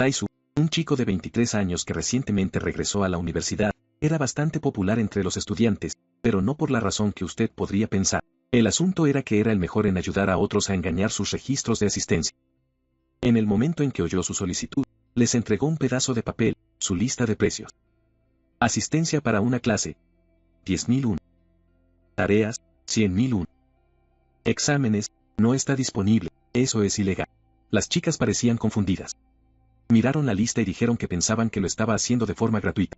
Taisu, un chico de 23 años que recientemente regresó a la universidad, era bastante popular entre los estudiantes, pero no por la razón que usted podría pensar. El asunto era que era el mejor en ayudar a otros a engañar sus registros de asistencia. En el momento en que oyó su solicitud, les entregó un pedazo de papel, su lista de precios. Asistencia para una clase, 10.001. Tareas, 100.001. Exámenes, no está disponible, eso es ilegal. Las chicas parecían confundidas. Miraron la lista y dijeron que pensaban que lo estaba haciendo de forma gratuita.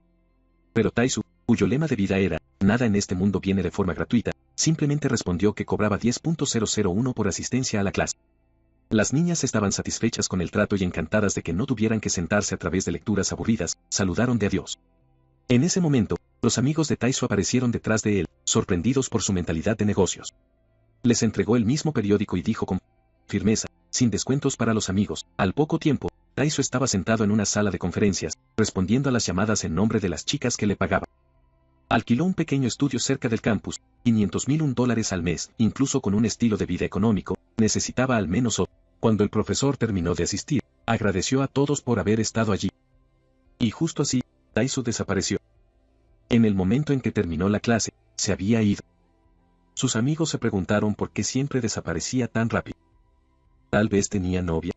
Pero Taisu, cuyo lema de vida era, nada en este mundo viene de forma gratuita, simplemente respondió que cobraba 10.001 por asistencia a la clase. Las niñas estaban satisfechas con el trato y encantadas de que no tuvieran que sentarse a través de lecturas aburridas, saludaron de adiós. En ese momento, los amigos de Taisu aparecieron detrás de él, sorprendidos por su mentalidad de negocios. Les entregó el mismo periódico y dijo con firmeza, sin descuentos para los amigos. Al poco tiempo, Taisu estaba sentado en una sala de conferencias, respondiendo a las llamadas en nombre de las chicas que le pagaban. Alquiló un pequeño estudio cerca del campus, $500.001 al mes, incluso con un estilo de vida económico, necesitaba al menos otro. Cuando el profesor terminó de asistir, agradeció a todos por haber estado allí. Y justo así, Taisu desapareció. En el momento en que terminó la clase, se había ido. Sus amigos se preguntaron por qué siempre desaparecía tan rápido. Tal vez tenía novia.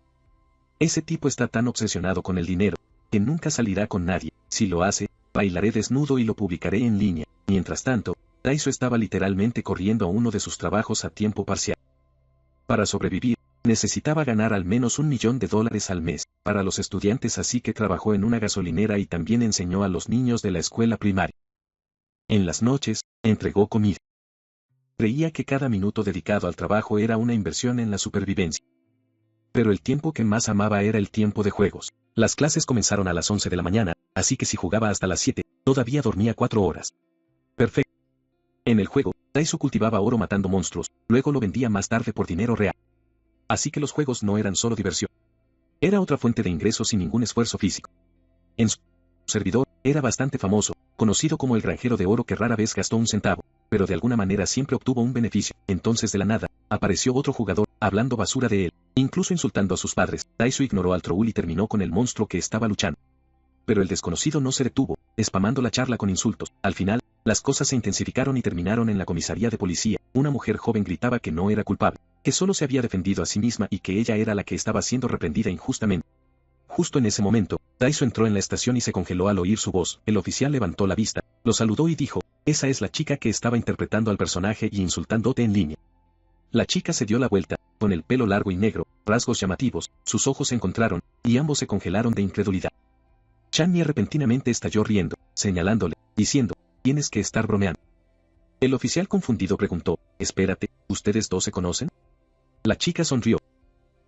Ese tipo está tan obsesionado con el dinero, que nunca salirá con nadie. Si lo hace, bailaré desnudo y lo publicaré en línea. Mientras tanto, Taisu estaba literalmente corriendo a uno de sus trabajos a tiempo parcial. Para sobrevivir, necesitaba ganar al menos $1 millón al mes para los estudiantes, así que trabajó en una gasolinera y también enseñó a los niños de la escuela primaria. En las noches, entregó comida. Creía que cada minuto dedicado al trabajo era una inversión en la supervivencia. Pero el tiempo que más amaba era el tiempo de juegos. Las clases comenzaron a las 11 de la mañana, así que si jugaba hasta las 7, todavía dormía 4 horas. Perfecto. En el juego, Taisu cultivaba oro matando monstruos, luego lo vendía más tarde por dinero real. Así que los juegos no eran solo diversión. Era otra fuente de ingresos sin ningún esfuerzo físico. En su servidor, era bastante famoso, conocido como el granjero de oro que rara vez gastó un centavo, pero de alguna manera siempre obtuvo un beneficio. Entonces de la nada, apareció otro jugador, hablando basura de él, incluso insultando a sus padres. Taisu ignoró al troll y terminó con el monstruo que estaba luchando. Pero el desconocido no se detuvo, spamando la charla con insultos. Al final, las cosas se intensificaron y terminaron en la comisaría de policía. Una mujer joven gritaba que no era culpable, que solo se había defendido a sí misma y que ella era la que estaba siendo reprendida injustamente. Justo en ese momento, Taisu entró en la estación y se congeló al oír su voz. El oficial levantó la vista, lo saludó y dijo, esa es la chica que estaba interpretando al personaje y insultándote en línea. La chica se dio la vuelta, con el pelo largo y negro, rasgos llamativos, sus ojos se encontraron, y ambos se congelaron de incredulidad. Chanmi repentinamente estalló riendo, señalándole, diciendo, tienes que estar bromeando. El oficial confundido preguntó, espérate, ¿ustedes dos se conocen? La chica sonrió.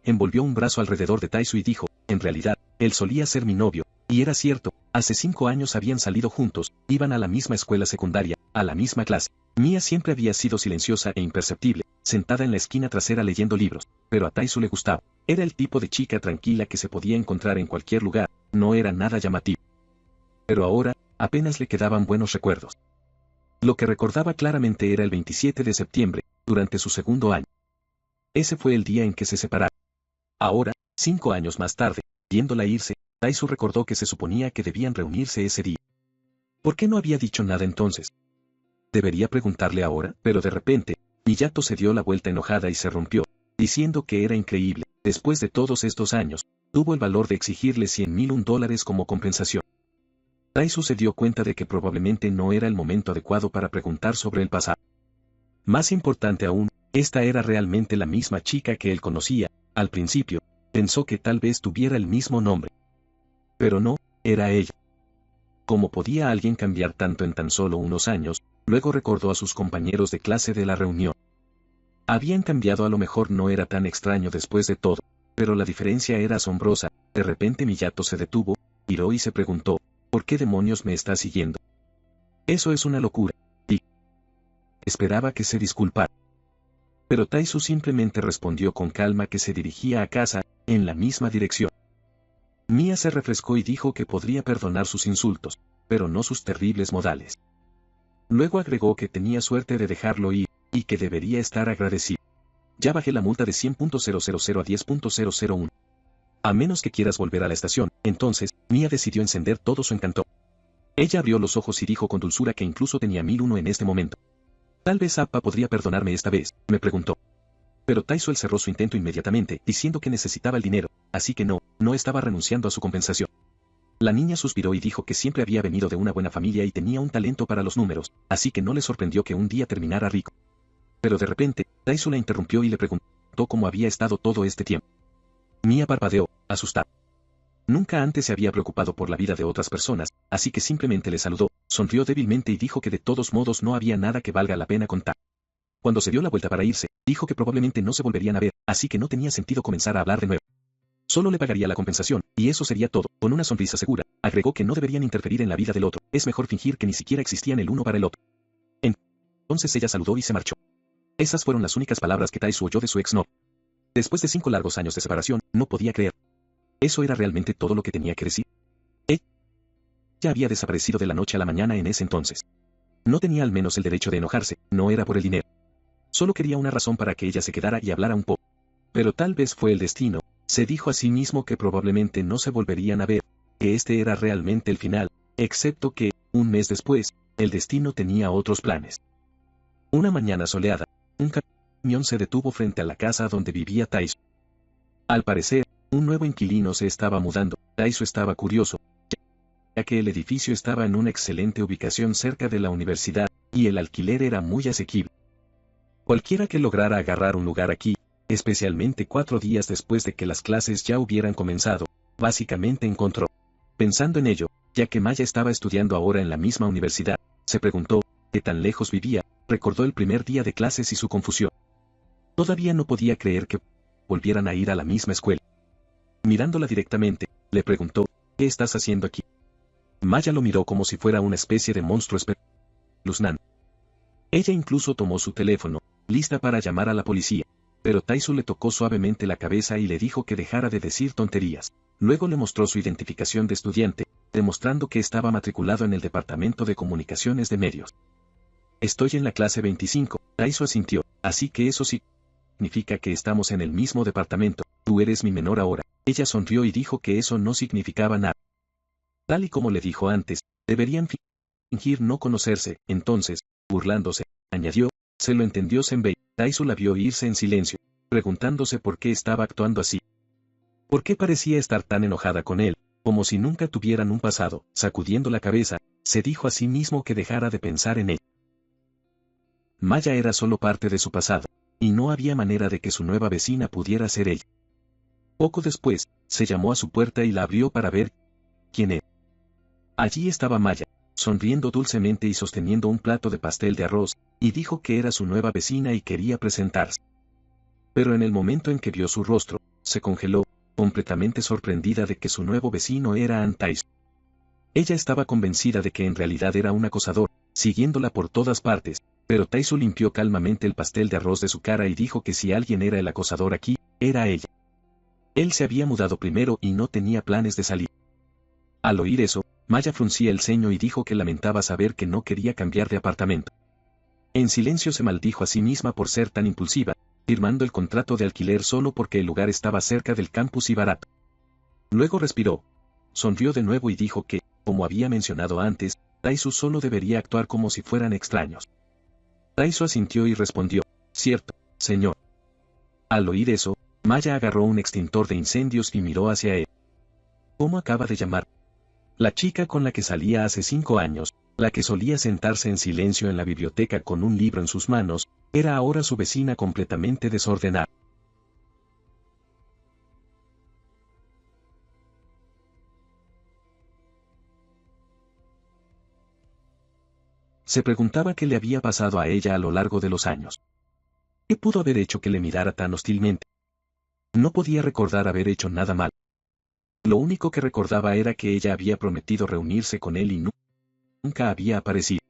Envolvió un brazo alrededor de Taisu y dijo, en realidad, él solía ser mi novio, y era cierto, hace 5 años habían salido juntos, iban a la misma escuela secundaria, a la misma clase. Mia siempre había sido silenciosa e imperceptible, sentada en la esquina trasera leyendo libros, pero a Taisu le gustaba. Era el tipo de chica tranquila que se podía encontrar en cualquier lugar, no era nada llamativo. Pero ahora, apenas le quedaban buenos recuerdos. Lo que recordaba claramente era el 27 de septiembre, durante su segundo año. Ese fue el día en que se separaron. Ahora, 5 años más tarde, viéndola irse, Taisu recordó que se suponía que debían reunirse ese día. ¿Por qué no había dicho nada entonces? Debería preguntarle ahora, pero de repente, Miyato se dio la vuelta enojada y se rompió, diciendo que era increíble, después de todos estos años, tuvo el valor de exigirle $100.001 como compensación. Taisu se dio cuenta de que probablemente no era el momento adecuado para preguntar sobre el pasado. Más importante aún, esta era realmente la misma chica que él conocía. Al principio, pensó que tal vez tuviera el mismo nombre. Pero no, era ella. ¿Cómo podía alguien cambiar tanto en tan solo unos años? Luego recordó a sus compañeros de clase de la reunión. Habían cambiado, a lo mejor no era tan extraño después de todo, pero la diferencia era asombrosa. De repente Miyato se detuvo, giró y se preguntó, ¿por qué demonios me está siguiendo? Eso es una locura. Y esperaba que se disculpara. Pero Taisu simplemente respondió con calma que se dirigía a casa, en la misma dirección. Mia se refrescó y dijo que podría perdonar sus insultos, pero no sus terribles modales. Luego agregó que tenía suerte de dejarlo ir, y que debería estar agradecido. Ya bajé la multa de 100.000 a 10.001. A menos que quieras volver a la estación. Entonces, Mia decidió encender todo su encanto. Ella abrió los ojos y dijo con dulzura que incluso tenía 1001 en este momento. Tal vez Appa podría perdonarme esta vez, me preguntó. Pero Taiso cerró su intento inmediatamente, diciendo que necesitaba el dinero, así que no estaba renunciando a su compensación. La niña suspiró y dijo que siempre había venido de una buena familia y tenía un talento para los números, así que no le sorprendió que un día terminara rico. Pero de repente, Taiso la interrumpió y le preguntó cómo había estado todo este tiempo. Mia parpadeó, asustada. Nunca antes se había preocupado por la vida de otras personas, así que simplemente le saludó, sonrió débilmente y dijo que de todos modos no había nada que valga la pena contar. Cuando se dio la vuelta para irse, dijo que probablemente no se volverían a ver, así que no tenía sentido comenzar a hablar de nuevo. Solo le pagaría la compensación, y eso sería todo. Con una sonrisa segura, agregó que no deberían interferir en la vida del otro, es mejor fingir que ni siquiera existían el uno para el otro. Entonces ella saludó y se marchó. Esas fueron las únicas palabras que Taisu oyó de su exnovio. Después de 5 largos años de separación, no podía creer. ¿Eso era realmente todo lo que tenía que decir? Ella había desaparecido de la noche a la mañana en ese entonces. No tenía al menos el derecho de enojarse, no era por el dinero. Solo quería una razón para que ella se quedara y hablara un poco. Pero tal vez fue el destino, se dijo a sí mismo que probablemente no se volverían a ver, que este era realmente el final, excepto que, un mes después, el destino tenía otros planes. Una mañana soleada, un camión se detuvo frente a la casa donde vivía Taisu. Al parecer, un nuevo inquilino se estaba mudando. Taisu estaba curioso, ya que el edificio estaba en una excelente ubicación cerca de la universidad, y el alquiler era muy asequible. Cualquiera que lograra agarrar un lugar aquí, especialmente 4 días después de que las clases ya hubieran comenzado, básicamente encontró. Pensando en ello, ya que Maya estaba estudiando ahora en la misma universidad, se preguntó, ¿qué tan lejos vivía? Recordó el primer día de clases y su confusión. Todavía no podía creer que volvieran a ir a la misma escuela. Mirándola directamente, le preguntó, ¿qué estás haciendo aquí? Maya lo miró como si fuera una especie de monstruo espeluznante. Ella incluso tomó su teléfono, lista para llamar a la policía, pero Taisu le tocó suavemente la cabeza y le dijo que dejara de decir tonterías. Luego le mostró su identificación de estudiante, demostrando que estaba matriculado en el Departamento de Comunicaciones de Medios. Estoy en la clase 25, Taisu asintió, así que eso significa que estamos en el mismo departamento, tú eres mi menor ahora. Ella sonrió y dijo que eso no significaba nada. Tal y como le dijo antes, deberían fingir no conocerse. Entonces, burlándose, añadió, se lo entendió Senbei. Taisu la vio irse en silencio, preguntándose por qué estaba actuando así. ¿Por qué parecía estar tan enojada con él, como si nunca tuvieran un pasado? Sacudiendo la cabeza, se dijo a sí mismo que dejara de pensar en él. Maya era solo parte de su pasado, y no había manera de que su nueva vecina pudiera ser ella. Poco después, se llamó a su puerta y la abrió para ver quién era. Allí estaba Maya, sonriendo dulcemente y sosteniendo un plato de pastel de arroz, y dijo que era su nueva vecina y quería presentarse. Pero en el momento en que vio su rostro, se congeló, completamente sorprendida de que su nuevo vecino era Taisu. Ella estaba convencida de que en realidad era un acosador, siguiéndola por todas partes, pero Taisu limpió calmamente el pastel de arroz de su cara y dijo que si alguien era el acosador aquí, era ella. Él se había mudado primero y no tenía planes de salir. Al oír eso, Maya fruncía el ceño y dijo que lamentaba saber que no quería cambiar de apartamento. En silencio se maldijo a sí misma por ser tan impulsiva, firmando el contrato de alquiler solo porque el lugar estaba cerca del campus y barato. Luego respiró, sonrió de nuevo y dijo que, como había mencionado antes, Taisu solo debería actuar como si fueran extraños. Taisu asintió y respondió, cierto, señor. Al oír eso, Maya agarró un extintor de incendios y miró hacia él. ¿Cómo acaba de llamar? La chica con la que salía hace 5 años, la que solía sentarse en silencio en la biblioteca con un libro en sus manos, era ahora su vecina completamente desordenada. Se preguntaba qué le había pasado a ella a lo largo de los años. ¿Qué pudo haber hecho que le mirara tan hostilmente? No podía recordar haber hecho nada mal. Lo único que recordaba era que ella había prometido reunirse con él y nunca había aparecido.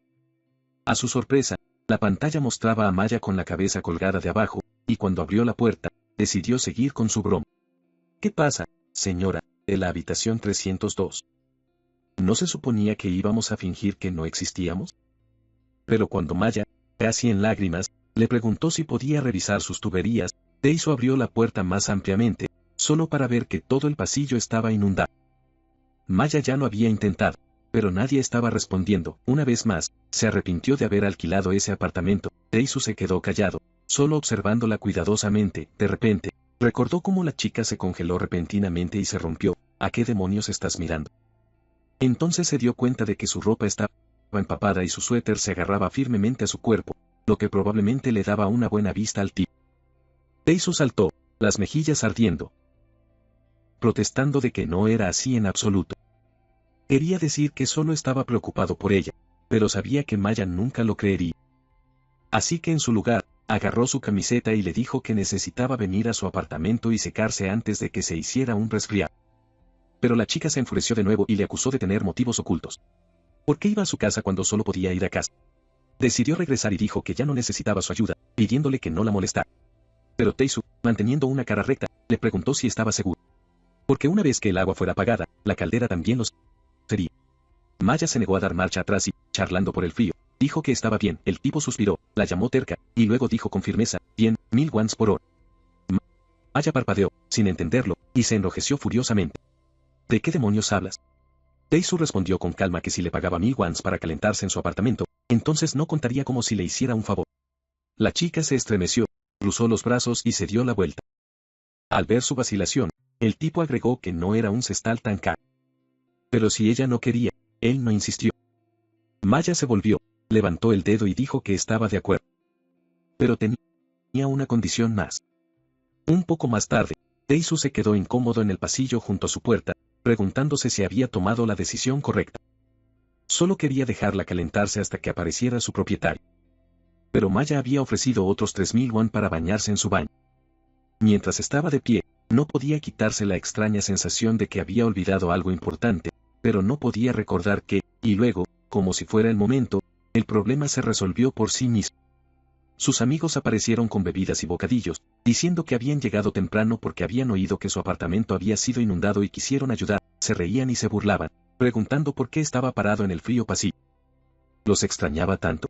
A su sorpresa, la pantalla mostraba a Maya con la cabeza colgada de abajo, y cuando abrió la puerta, decidió seguir con su broma. ¿Qué pasa, señora, de la habitación 302? ¿No se suponía que íbamos a fingir que no existíamos? Pero cuando Maya, casi en lágrimas, le preguntó si podía revisar sus tuberías, Taisu abrió la puerta más ampliamente, solo para ver que todo el pasillo estaba inundado. Maya ya lo había intentado, pero nadie estaba respondiendo. Una vez más, se arrepintió de haber alquilado ese apartamento. Taesu se quedó callado, solo observándola cuidadosamente. De repente, recordó cómo la chica se congeló repentinamente y se rompió. ¿A qué demonios estás mirando? Entonces se dio cuenta de que su ropa estaba empapada y su suéter se agarraba firmemente a su cuerpo, lo que probablemente le daba una buena vista al tipo. Taesu saltó, las mejillas ardiendo, protestando de que no era así en absoluto. Quería decir que solo estaba preocupado por ella, pero sabía que Maya nunca lo creería. Así que en su lugar, agarró su camiseta y le dijo que necesitaba venir a su apartamento y secarse antes de que se hiciera un resfriado. Pero la chica se enfureció de nuevo y le acusó de tener motivos ocultos. ¿Por qué iba a su casa cuando solo podía ir a casa? Decidió regresar y dijo que ya no necesitaba su ayuda, pidiéndole que no la molestara. Pero Taesu, manteniendo una cara recta, le preguntó si estaba seguro. Porque una vez que el agua fuera apagada, la caldera también lo sería. Maya se negó a dar marcha atrás y, charlando por el frío, dijo que estaba bien. El tipo suspiró, la llamó terca, y luego dijo con firmeza, bien, 1000 wons por hora. Maya parpadeó, sin entenderlo, y se enrojeció furiosamente. ¿De qué demonios hablas? Taesu respondió con calma que si le pagaba 1000 wons para calentarse en su apartamento, entonces no contaría como si le hiciera un favor. La chica se estremeció, cruzó los brazos y se dio la vuelta. Al ver su vacilación, el tipo agregó que no era un cestal tan caro. Pero si ella no quería, él no insistió. Maya se volvió, levantó el dedo y dijo que estaba de acuerdo. Pero tenía una condición más. Un poco más tarde, Taesu se quedó incómodo en el pasillo junto a su puerta, preguntándose si había tomado la decisión correcta. Solo quería dejarla calentarse hasta que apareciera su propietario. Pero Maya había ofrecido otros 3000 won para bañarse en su baño. Mientras estaba de pie, no podía quitarse la extraña sensación de que había olvidado algo importante, pero no podía recordar qué, y luego, como si fuera el momento, el problema se resolvió por sí mismo. Sus amigos aparecieron con bebidas y bocadillos, diciendo que habían llegado temprano porque habían oído que su apartamento había sido inundado y quisieron ayudar. Se reían y se burlaban, preguntando por qué estaba parado en el frío pasillo. ¿Los extrañaba tanto?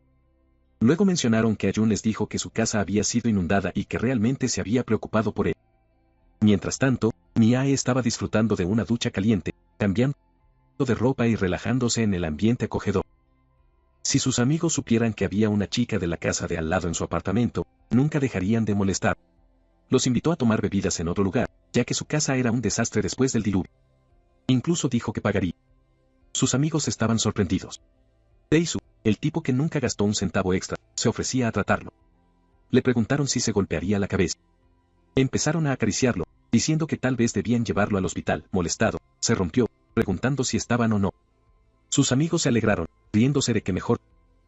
Luego mencionaron que Ayun les dijo que su casa había sido inundada y que realmente se había preocupado por él. Mientras tanto, Miae estaba disfrutando de una ducha caliente, cambiando de ropa y relajándose en el ambiente acogedor. Si sus amigos supieran que había una chica de la casa de al lado en su apartamento, nunca dejarían de molestar. Los invitó a tomar bebidas en otro lugar, ya que su casa era un desastre después del diluvio. Incluso dijo que pagaría. Sus amigos estaban sorprendidos. Taesu, el tipo que nunca gastó un centavo extra, se ofrecía a tratarlo. Le preguntaron si se golpearía la cabeza. Empezaron a acariciarlo, diciendo que tal vez debían llevarlo al hospital. Molestado, se rompió, preguntando si estaban o no. Sus amigos se alegraron, riéndose de que mejor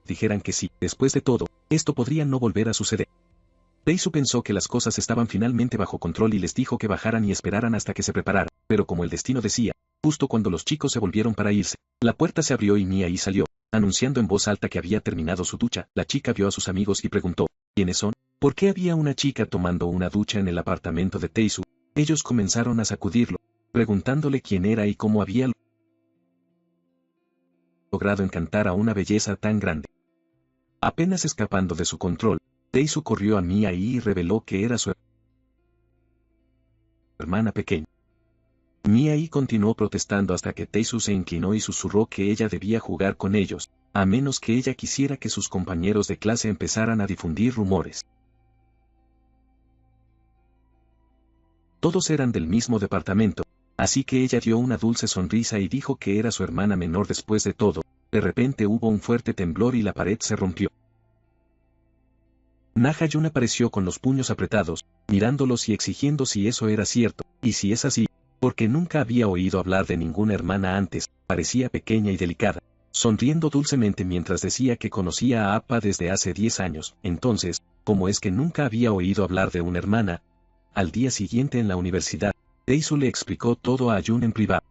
dijeran que sí. Después de todo, esto podría no volver a suceder. Taesu pensó que las cosas estaban finalmente bajo control y les dijo que bajaran y esperaran hasta que se prepararan, pero como el destino decía, justo cuando los chicos se volvieron para irse, la puerta se abrió y Miae salió, anunciando en voz alta que había terminado su ducha. La chica vio a sus amigos y preguntó, ¿quiénes son? ¿Por qué había una chica tomando una ducha en el apartamento de Taesu? Ellos comenzaron a sacudirlo, preguntándole quién era y cómo había logrado encantar a una belleza tan grande. Apenas escapando de su control, Taesu corrió a Miae y reveló que era su hermana pequeña. Miae continuó protestando hasta que Taesu se inclinó y susurró que ella debía jugar con ellos, a menos que ella quisiera que sus compañeros de clase empezaran a difundir rumores. Todos eran del mismo departamento, así que ella dio una dulce sonrisa y dijo que era su hermana menor. Después de todo, de repente hubo un fuerte temblor y la pared se rompió. Na-Hyun apareció con los puños apretados, mirándolos y exigiendo si eso era cierto, y si es así, porque nunca había oído hablar de ninguna hermana antes. Parecía pequeña y delicada, sonriendo dulcemente mientras decía que conocía a Appa desde hace 10 años. Entonces, ¿cómo es que nunca había oído hablar de una hermana? Al día siguiente en la universidad, Taesu le explicó todo a Ayun en privado.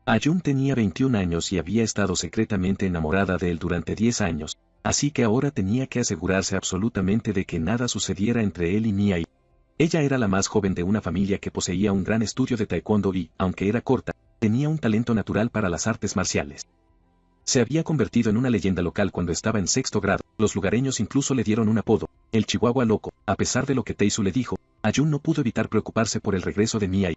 Ayun tenía 21 años y había estado secretamente enamorada de él durante 10 años, así que ahora tenía que asegurarse absolutamente de que nada sucediera entre él y Miae. Ella era la más joven de una familia que poseía un gran estudio de taekwondo y, aunque era corta, tenía un talento natural para las artes marciales. Se había convertido en una leyenda local cuando estaba en 6º grado. Los lugareños incluso le dieron un apodo, el Chihuahua Loco. A pesar de lo que Taesu le dijo, Ayun no pudo evitar preocuparse por el regreso de Mia.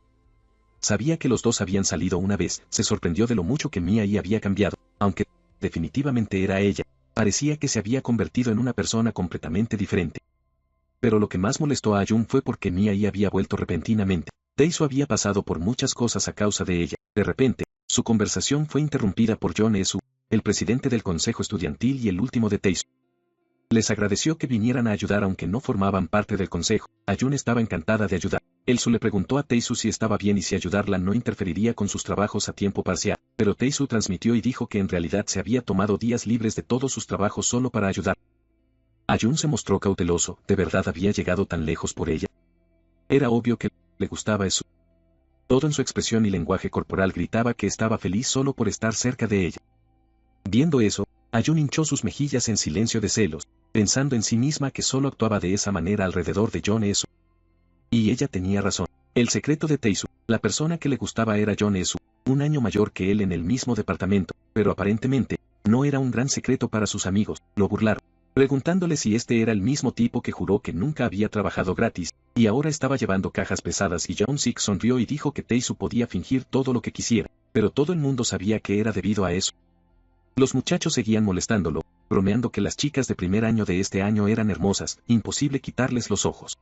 Sabía que los dos habían salido una vez, se sorprendió de lo mucho que Mia había cambiado, aunque definitivamente era ella, parecía que se había convertido en una persona completamente diferente. Pero lo que más molestó a Ayun fue porque Mia había vuelto repentinamente. Taesu había pasado por muchas cosas a causa de ella. De repente, su conversación fue interrumpida por John Esu, el presidente del consejo estudiantil y el último de Taesu. Les agradeció que vinieran a ayudar aunque no formaban parte del consejo. Ayun estaba encantada de ayudar. Elsu le preguntó a Taesu si estaba bien y si ayudarla no interferiría con sus trabajos a tiempo parcial, pero Taesu transmitió y dijo que en realidad se había tomado días libres de todos sus trabajos solo para ayudar. Ayun se mostró cauteloso, ¿de verdad había llegado tan lejos por ella? Era obvio que le gustaba eso. Todo en su expresión y lenguaje corporal gritaba que estaba feliz solo por estar cerca de ella. Viendo eso, Ayun hinchó sus mejillas en silencio de celos, pensando en sí misma que solo actuaba de esa manera alrededor de John Esu. Y ella tenía razón. El secreto de Taesu, la persona que le gustaba era John Esu, un año mayor que él en el mismo departamento, pero aparentemente, no era un gran secreto para sus amigos, lo burlaron, preguntándole si este era el mismo tipo que juró que nunca había trabajado gratis, y ahora estaba llevando cajas pesadas y John Sik sonrió y dijo que Taesu podía fingir todo lo que quisiera, pero todo el mundo sabía que era debido a eso. Los muchachos seguían molestándolo, bromeando que las chicas de primer año de este año eran hermosas, imposible quitarles los ojos.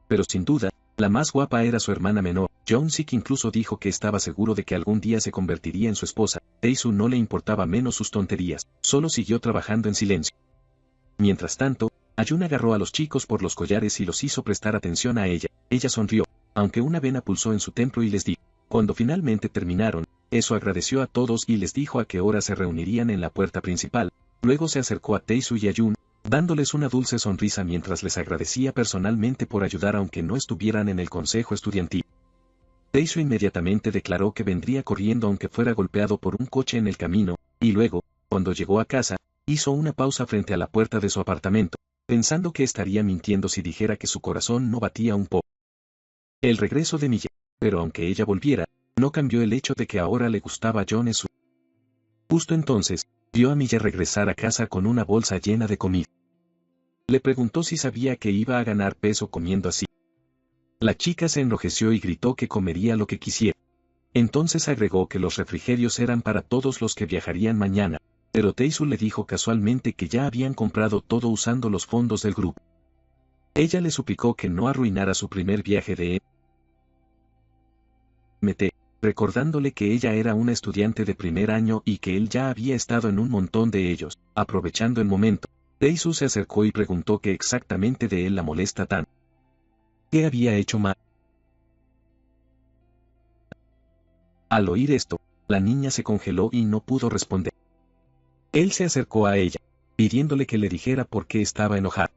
Pero sin duda, la más guapa era su hermana menor. John Sik incluso dijo que estaba seguro de que algún día se convertiría en su esposa. Taesu no le importaba menos sus tonterías, solo siguió trabajando en silencio. Mientras tanto, Ayun agarró a los chicos por los collares y los hizo prestar atención a ella. Ella sonrió, aunque una vena pulsó en su templo y les dijo. Cuando finalmente terminaron, eso agradeció a todos y les dijo a qué hora se reunirían en la puerta principal. Luego se acercó a Taesu y Ayun, dándoles una dulce sonrisa mientras les agradecía personalmente por ayudar aunque no estuvieran en el consejo estudiantil. Taesu inmediatamente declaró que vendría corriendo aunque fuera golpeado por un coche en el camino, y luego, cuando llegó a casa, hizo una pausa frente a la puerta de su apartamento, pensando que estaría mintiendo si dijera que su corazón no batía un poco. El regreso de Mille, pero aunque ella volviera, no cambió el hecho de que ahora le gustaba John Esu. Justo entonces, vio a Mille regresar a casa con una bolsa llena de comida. Le preguntó si sabía que iba a ganar peso comiendo así. La chica se enrojeció y gritó que comería lo que quisiera. Entonces agregó que los refrigerios eran para todos los que viajarían mañana, pero Taesu le dijo casualmente que ya habían comprado todo usando los fondos del grupo. Ella le suplicó que no arruinara su primer viaje de MT, recordándole que ella era una estudiante de primer año y que él ya había estado en un montón de ellos. Aprovechando el momento, Taesu se acercó y preguntó qué exactamente de él la molesta tanto. ¿Qué había hecho mal? Al oír esto, la niña se congeló y no pudo responder. Él se acercó a ella, pidiéndole que le dijera por qué estaba enojada.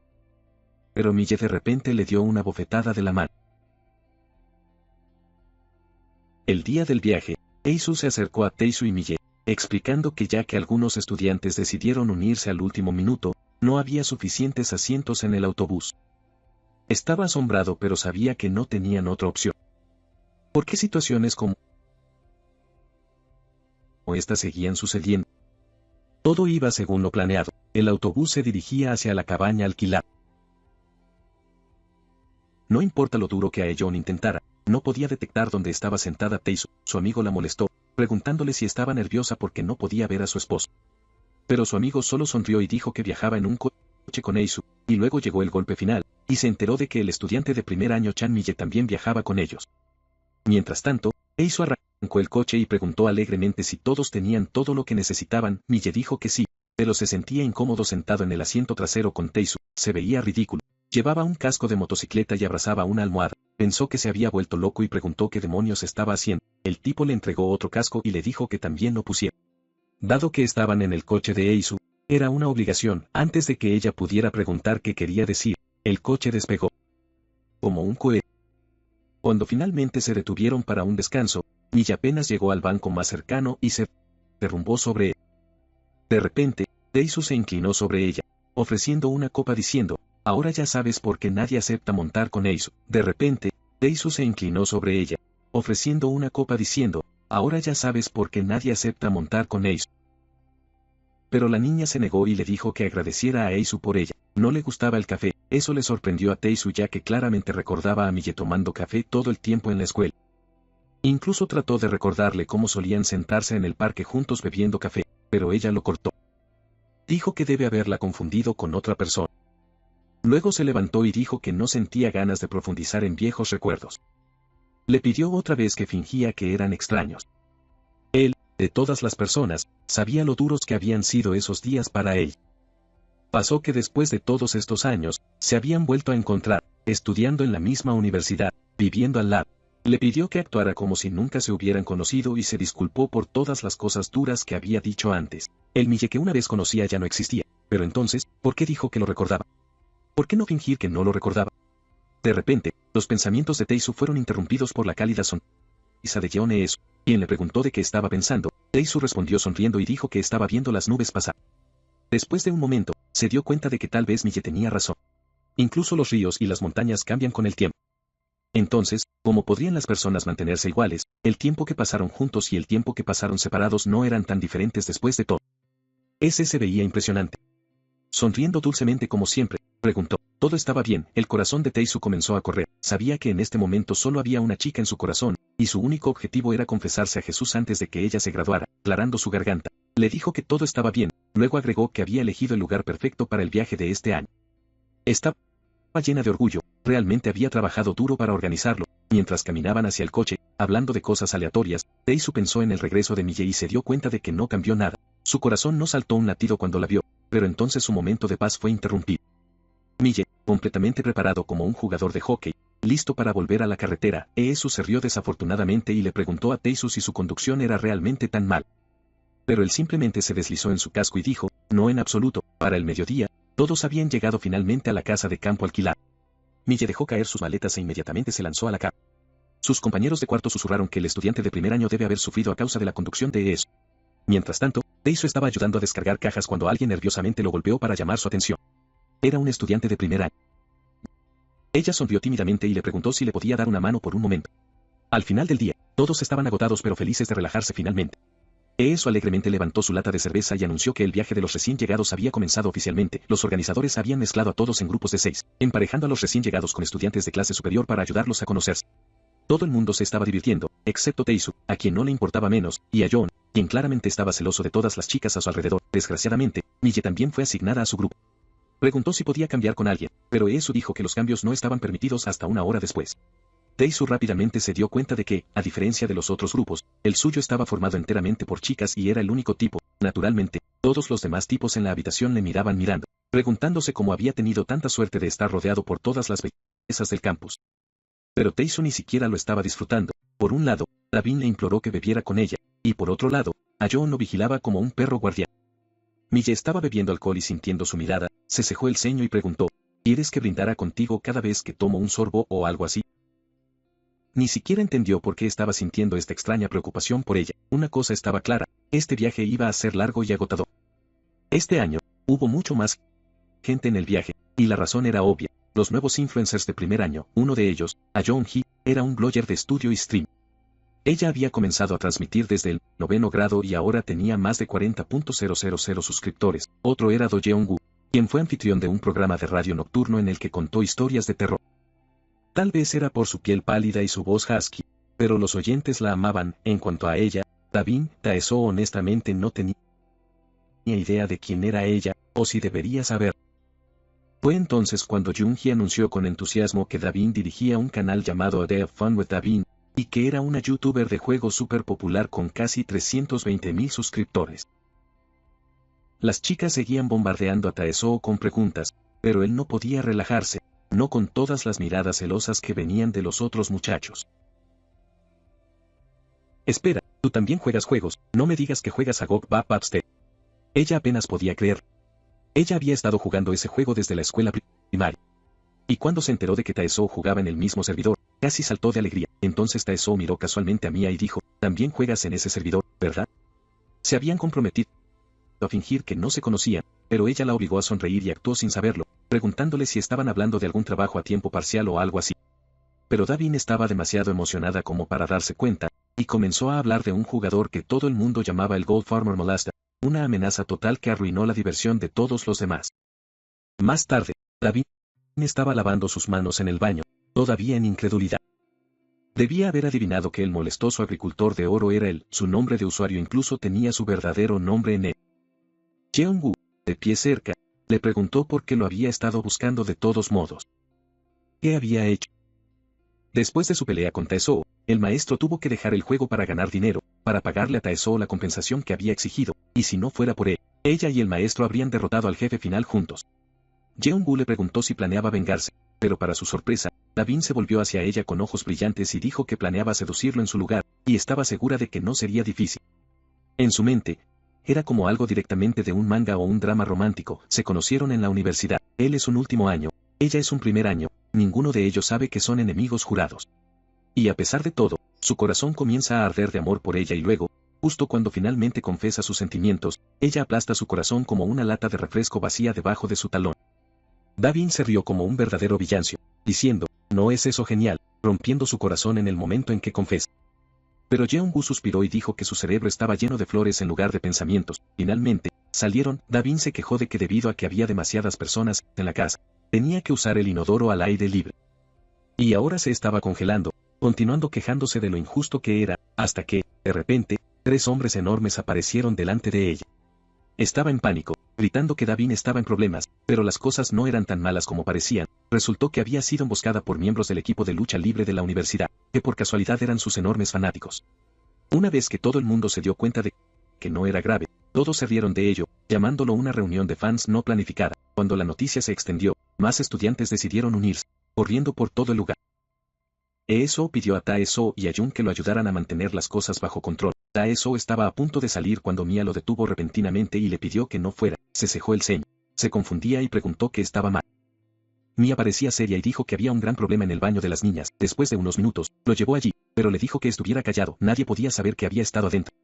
Pero Mille de repente le dio una bofetada de la mano. El día del viaje, Taesu se acercó a Taesu y Mille, explicando que ya que algunos estudiantes decidieron unirse al último minuto, no había suficientes asientos en el autobús. Estaba asombrado pero sabía que no tenían otra opción. ¿Por qué situaciones como esta seguían sucediendo? Todo iba según lo planeado, el autobús se dirigía hacia la cabaña alquilada. No importa lo duro que Aeon intentara, no podía detectar dónde estaba sentada Taesu. Su amigo la molestó, preguntándole si estaba nerviosa porque no podía ver a su esposo. Pero su amigo solo sonrió y dijo que viajaba en un coche con Taesu, y luego llegó el golpe final, y se enteró de que el estudiante de primer año Chan Mille también viajaba con ellos. Mientras tanto, Taesu arrancó el coche y preguntó alegremente si todos tenían todo lo que necesitaban. Mille dijo que sí, pero se sentía incómodo sentado en el asiento trasero con Taesu, se veía ridículo. Llevaba un casco de motocicleta y abrazaba una almohada. Pensó que se había vuelto loco y preguntó qué demonios estaba haciendo. El tipo le entregó otro casco y le dijo que también lo pusiera. Dado que estaban en el coche de Taesu, era una obligación. Antes de que ella pudiera preguntar qué quería decir, el coche despegó como un cohete. Cuando finalmente se detuvieron para un descanso, Mille apenas llegó al banco más cercano y se derrumbó sobre él. De repente, Taesu se inclinó sobre ella, ofreciendo una copa diciendo, ahora ya sabes por qué nadie acepta montar con Taesu. De repente, Taesu se inclinó sobre ella, ofreciendo una copa diciendo, ahora ya sabes por qué nadie acepta montar con Taesu. Pero la niña se negó y le dijo que agradeciera a Taesu por ella. No le gustaba el café, Eso le sorprendió a Taesu ya que claramente recordaba a Mille tomando café todo el tiempo en la escuela. Incluso trató de recordarle cómo solían sentarse en el parque juntos bebiendo café, pero ella lo cortó. Dijo que debe haberla confundido con otra persona. Luego se levantó y dijo que no sentía ganas de profundizar en viejos recuerdos. Le pidió otra vez que fingía que eran extraños. Él, de todas las personas, sabía lo duros que habían sido esos días para él. Pasó que después de todos estos años, se habían vuelto a encontrar, estudiando en la misma universidad, viviendo al lado. Le pidió que actuara como si nunca se hubieran conocido y se disculpó por todas las cosas duras que había dicho antes. El Mille que una vez conocía ya no existía, pero entonces, ¿por qué dijo que lo recordaba? ¿Por qué no fingir que no lo recordaba? De repente, los pensamientos de Taesu fueron interrumpidos por la cálida sonrisa de Yeon-eun, quien le preguntó de qué estaba pensando. Taesu respondió sonriendo y dijo que estaba viendo las nubes pasar. Después de un momento, se dio cuenta de que tal vez Mille tenía razón. Incluso los ríos y las montañas cambian con el tiempo. Entonces, ¿cómo podrían las personas mantenerse iguales? El tiempo que pasaron juntos y el tiempo que pasaron separados no eran tan diferentes después de todo. Ese se veía impresionante. Sonriendo dulcemente como siempre, preguntó. Todo estaba bien. El corazón de Taesu comenzó a correr. Sabía que en este momento solo había una chica en su corazón, y su único objetivo era confesarse a Jesús antes de que ella se graduara, aclarando su garganta. Le dijo que todo estaba bien, luego agregó que había elegido el lugar perfecto para el viaje de este año. Estaba llena de orgullo, realmente había trabajado duro para organizarlo. Mientras caminaban hacia el coche, hablando de cosas aleatorias, Taesu pensó en el regreso de Mille y se dio cuenta de que no cambió nada. Su corazón no saltó un latido cuando la vio, pero entonces su momento de paz fue interrumpido. Mille, completamente preparado como un jugador de hockey, listo para volver a la carretera, Eesu se rió desafortunadamente y le preguntó a Taesu si su conducción era realmente tan mal. Pero él simplemente se deslizó en su casco y dijo, no en absoluto. Para el mediodía, todos habían llegado finalmente a la casa de campo alquilada. Mille dejó caer sus maletas e inmediatamente se lanzó a la cama. Sus compañeros de cuarto susurraron que el estudiante de primer año debe haber sufrido a causa de la conducción de Eesu. Mientras tanto, Taesu estaba ayudando a descargar cajas cuando alguien nerviosamente lo golpeó para llamar su atención. Era un estudiante de primer año. Ella sonrió tímidamente y le preguntó si le podía dar una mano por un momento. Al final del día, todos estaban agotados pero felices de relajarse finalmente. Eesu alegremente levantó su lata de cerveza y anunció que el viaje de los recién llegados había comenzado oficialmente. Los organizadores habían mezclado a todos en grupos de 6, emparejando a los recién llegados con estudiantes de clase superior para ayudarlos a conocerse. Todo el mundo se estaba divirtiendo, excepto Taesu, a quien no le importaba menos, y a Yeon, quien claramente estaba celoso de todas las chicas a su alrededor. Desgraciadamente, Mille también fue asignada a su grupo. Preguntó si podía cambiar con alguien, pero Eesu dijo que los cambios no estaban permitidos hasta una hora después. Taesu rápidamente se dio cuenta de que, a diferencia de los otros grupos, el suyo estaba formado enteramente por chicas y era el único tipo. Naturalmente, todos los demás tipos en la habitación le miraban mirando, preguntándose cómo había tenido tanta suerte de estar rodeado por todas las bellezas del campus. Pero Taesu ni siquiera lo estaba disfrutando. Por un lado, Davin le imploró que bebiera con ella, y por otro lado, a Yeon lo vigilaba como un perro guardián. Mille estaba bebiendo alcohol y sintiendo su mirada, se cejó el ceño y preguntó, ¿quieres que brindara contigo cada vez que tomo un sorbo o algo así? Ni siquiera entendió por qué estaba sintiendo esta extraña preocupación por ella. Una cosa estaba clara, este viaje iba a ser largo y agotador. Este año, hubo mucho más gente en el viaje, y la razón era obvia. Los nuevos influencers de primer año, uno de ellos, a Yeon-hee, era un blogger de estudio y stream. Ella había comenzado a transmitir desde el 9º grado y ahora tenía más de 40.000 suscriptores. Otro era Do Yeon-gu, quien fue anfitrión de un programa de radio nocturno en el que contó historias de terror. Tal vez era por su piel pálida y su voz husky, pero los oyentes la amaban. En cuanto a ella, Davin, Taeso honestamente no tenía idea de quién era ella, o si debería saber. Fue entonces cuando Yoon-hee anunció con entusiasmo que Davin dirigía un canal llamado A Day of Fun with Davin, y que era una youtuber de juegos súper popular con casi 320.000 suscriptores. Las chicas seguían bombardeando a Taeso con preguntas, pero él no podía relajarse, no con todas las miradas celosas que venían de los otros muchachos. Espera, tú también juegas juegos, no me digas que juegas a GOG Babste. Ella apenas podía creer. Ella había estado jugando ese juego desde la escuela primaria. Y cuando se enteró de que Taeso jugaba en el mismo servidor, casi saltó de alegría. Entonces Taeso miró casualmente a Mia y dijo, también juegas en ese servidor, ¿verdad? Se habían comprometido a fingir que no se conocían, pero ella la obligó a sonreír y actuó sin saberlo, preguntándole si estaban hablando de algún trabajo a tiempo parcial o algo así. Pero Davin estaba demasiado emocionada como para darse cuenta, y comenzó a hablar de un jugador que todo el mundo llamaba el Gold Farmer Molasta, una amenaza total que arruinó la diversión de todos los demás. Más tarde, Davin estaba lavando sus manos en el baño, todavía en incredulidad. Debía haber adivinado que el molestoso agricultor de oro era él, su nombre de usuario incluso tenía su verdadero nombre en él. Jeong-woo, de pie cerca, le preguntó por qué lo había estado buscando de todos modos. ¿Qué había hecho? Después de su pelea con Taesoo, el maestro tuvo que dejar el juego para ganar dinero, para pagarle a Taesoo la compensación que había exigido, y si no fuera por él, ella y el maestro habrían derrotado al jefe final juntos. Jeong-woo le preguntó si planeaba vengarse, pero para su sorpresa, Davin se volvió hacia ella con ojos brillantes y dijo que planeaba seducirlo en su lugar, y estaba segura de que no sería difícil. En su mente, era como algo directamente de un manga o un drama romántico. Se conocieron en la universidad, él es un último año, ella es un primer año, ninguno de ellos sabe que son enemigos jurados. Y a pesar de todo, su corazón comienza a arder de amor por ella y luego, justo cuando finalmente confiesa sus sentimientos, ella aplasta su corazón como una lata de refresco vacía debajo de su talón. Davin se rió como un verdadero villancio, diciendo, ¿no es eso genial?, rompiendo su corazón en el momento en que confesa. Pero Jeong-woo suspiró y dijo que su cerebro estaba lleno de flores en lugar de pensamientos. Finalmente, salieron. Davin se quejó de que debido a que había demasiadas personas en la casa, tenía que usar el inodoro al aire libre. Y ahora se estaba congelando, continuando quejándose de lo injusto que era, hasta que, de repente, 3 hombres enormes aparecieron delante de ella. Estaba en pánico, gritando que Davin estaba en problemas, pero las cosas no eran tan malas como parecían. Resultó que había sido emboscada por miembros del equipo de lucha libre de la universidad, que por casualidad eran sus enormes fanáticos. Una vez que todo el mundo se dio cuenta de que no era grave, todos se rieron de ello, llamándolo una reunión de fans no planificada. Cuando la noticia se extendió, más estudiantes decidieron unirse, corriendo por todo el lugar. Taesoo pidió a Taesoo y a Jun que lo ayudaran a mantener las cosas bajo control. Taesoo estaba a punto de salir cuando Mia lo detuvo repentinamente y le pidió que no fuera. Se cejó el ceño, se confundía y preguntó qué estaba mal. Mia parecía seria y dijo que había un gran problema en el baño de las niñas. Después de unos minutos, lo llevó allí, pero le dijo que estuviera callado. Nadie podía saber que había estado adentro.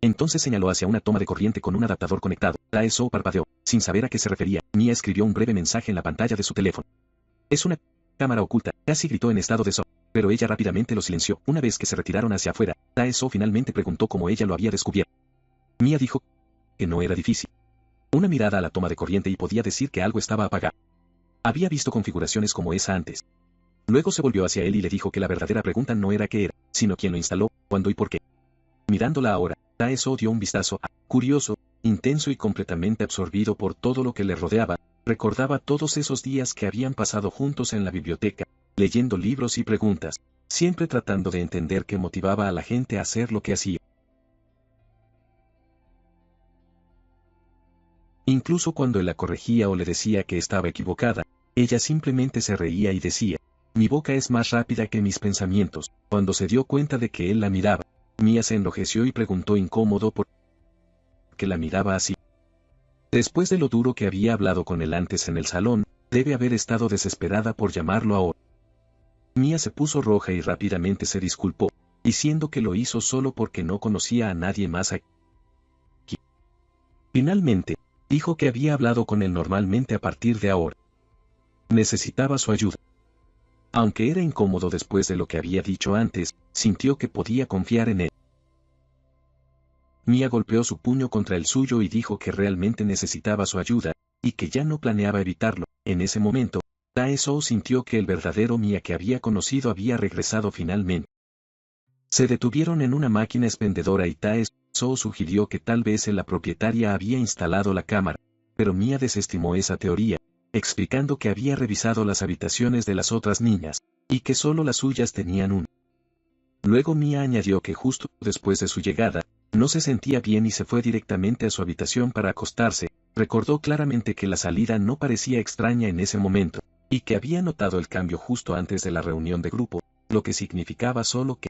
Entonces señaló hacia una toma de corriente con un adaptador conectado. Taesoo parpadeó, sin saber a qué se refería. Mia escribió un breve mensaje en la pantalla de su teléfono. Es una cámara oculta, casi gritó en estado de shock, pero ella rápidamente lo silenció. Una vez que se retiraron hacia afuera, Taesoo finalmente preguntó cómo ella lo había descubierto. Mia dijo que no era difícil. Una mirada a la toma de corriente y podía decir que algo estaba apagado. Había visto configuraciones como esa antes. Luego se volvió hacia él y le dijo que la verdadera pregunta no era qué era, sino quién lo instaló, cuándo y por qué. Mirándola ahora, Taesoo dio un vistazo curioso, intenso y completamente absorbido por todo lo que le rodeaba. Recordaba todos esos días que habían pasado juntos en la biblioteca, leyendo libros y preguntas, siempre tratando de entender qué motivaba a la gente a hacer lo que hacía. Incluso cuando él la corregía o le decía que estaba equivocada, ella simplemente se reía y decía, mi boca es más rápida que mis pensamientos. Cuando se dio cuenta de que él la miraba, Mia se enlojeció y preguntó incómodo por qué la miraba así. Después de lo duro que había hablado con él antes en el salón, debe haber estado desesperada por llamarlo ahora. Mia se puso roja y rápidamente se disculpó, diciendo que lo hizo solo porque no conocía a nadie más aquí. Finalmente, dijo que había hablado con él normalmente a partir de ahora. Necesitaba su ayuda. Aunque era incómodo después de lo que había dicho antes, sintió que podía confiar en él. Mia golpeó su puño contra el suyo y dijo que realmente necesitaba su ayuda, y que ya no planeaba evitarlo. En ese momento, Taesoo sintió que el verdadero Mia que había conocido había regresado finalmente. Se detuvieron en una máquina expendedora y Taesoo sugirió que tal vez la propietaria había instalado la cámara, pero Mia desestimó esa teoría, explicando que había revisado las habitaciones de las otras niñas, y que solo las suyas tenían una. Luego Mia añadió que justo después de su llegada, no se sentía bien y se fue directamente a su habitación para acostarse. Recordó claramente que la salida no parecía extraña en ese momento, y que había notado el cambio justo antes de la reunión de grupo, lo que significaba solo que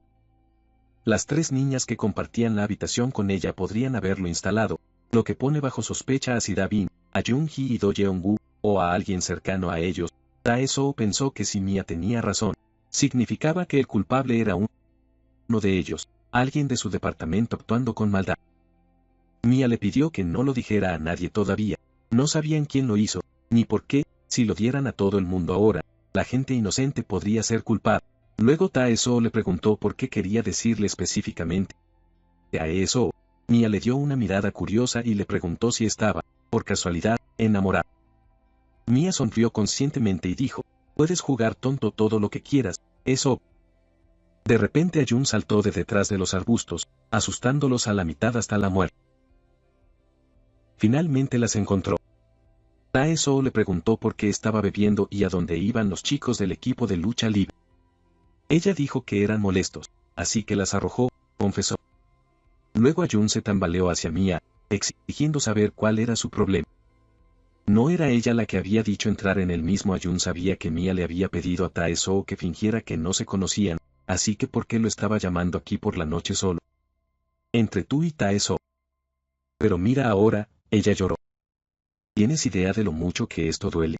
las 3 niñas que compartían la habitación con ella podrían haberlo instalado, lo que pone bajo sospecha a Sidabin, a Jung-hee y Do Jeong-woo, o a alguien cercano a ellos. Taesoo pensó que si Mia tenía razón, significaba que el culpable era uno de ellos, alguien de su departamento actuando con maldad. Mia le pidió que no lo dijera a nadie todavía, no sabían quién lo hizo, ni por qué. Si lo dieran a todo el mundo ahora, la gente inocente podría ser culpable. Luego Taesoo le preguntó por qué quería decirle específicamente a eso. Mia le dio una mirada curiosa y le preguntó si estaba, por casualidad, enamorado. Mia sonrió conscientemente y dijo, puedes jugar tonto todo lo que quieras, eso. De repente Ayun saltó de detrás de los arbustos, asustándolos a la mitad hasta la muerte. Finalmente las encontró. Tae-soo le preguntó por qué estaba bebiendo y a dónde iban los chicos del equipo de lucha libre. Ella dijo que eran molestos, así que las arrojó, confesó. Luego Ayun se tambaleó hacia Mia, exigiendo saber cuál era su problema. No era ella la que había dicho entrar en el mismo. Ayun sabía que Mia le había pedido a Tae-soo que fingiera que no se conocían, así que ¿por qué lo estaba llamando aquí por la noche solo? Entre tú y Tae-soo. Pero mira ahora, ella lloró. ¿Tienes idea de lo mucho que esto duele?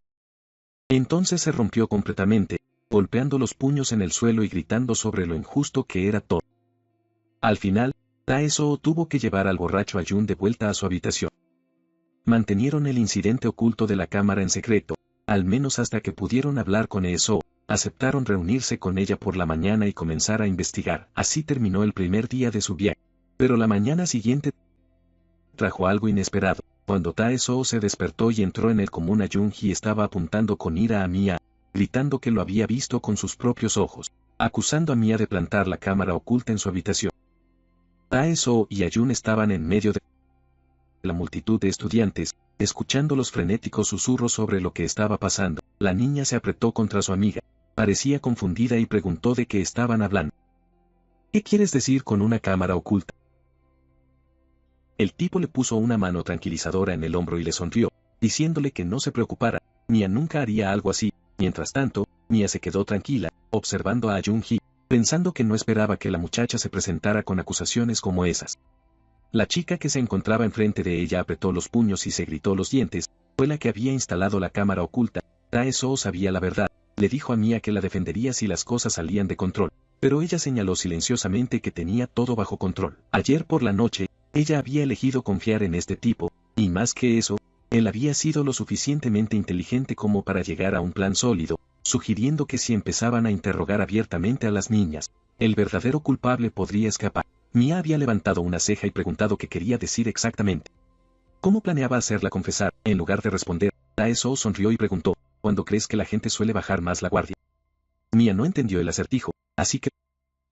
Entonces se rompió completamente, golpeando los puños en el suelo y gritando sobre lo injusto que era todo. Al final, Tae-soo tuvo que llevar al borracho Ayun de vuelta a su habitación. Mantenieron el incidente oculto de la cámara en secreto, al menos hasta que pudieron hablar con Tae-soo, aceptaron reunirse con ella por la mañana y comenzar a investigar. Así terminó el primer día de su viaje. Pero la mañana siguiente trajo algo inesperado. Cuando Tae-soo se despertó y entró en el común, Ayun-hee estaba apuntando con ira a Mia, gritando que lo había visto con sus propios ojos, acusando a Mia de plantar la cámara oculta en su habitación. Tae-soo y Ayun estaban en medio de la multitud de estudiantes, escuchando los frenéticos susurros sobre lo que estaba pasando. La niña se apretó contra su amiga, parecía confundida y preguntó de qué estaban hablando. ¿Qué quieres decir con una cámara oculta? El tipo le puso una mano tranquilizadora en el hombro y le sonrió, diciéndole que no se preocupara, Mia nunca haría algo así. Mientras tanto, Mia se quedó tranquila, observando a Ayun-hee, pensando que no esperaba que la muchacha se presentara con acusaciones como esas. La chica que se encontraba enfrente de ella apretó los puños y se gritó los dientes, fue la que había instalado la cámara oculta. Tae-soo sabía la verdad, le dijo a Mia que la defendería si las cosas salían de control, pero ella señaló silenciosamente que tenía todo bajo control. Ayer por la noche, ella había elegido confiar en este tipo, y más que eso, él había sido lo suficientemente inteligente como para llegar a un plan sólido, sugiriendo que si empezaban a interrogar abiertamente a las niñas, el verdadero culpable podría escapar. Mia había levantado una ceja y preguntado qué quería decir exactamente. ¿Cómo planeaba hacerla confesar? En lugar de responder, Tae-soo sonrió y preguntó, ¿cuándo crees que la gente suele bajar más la guardia? Mia no entendió el acertijo, así que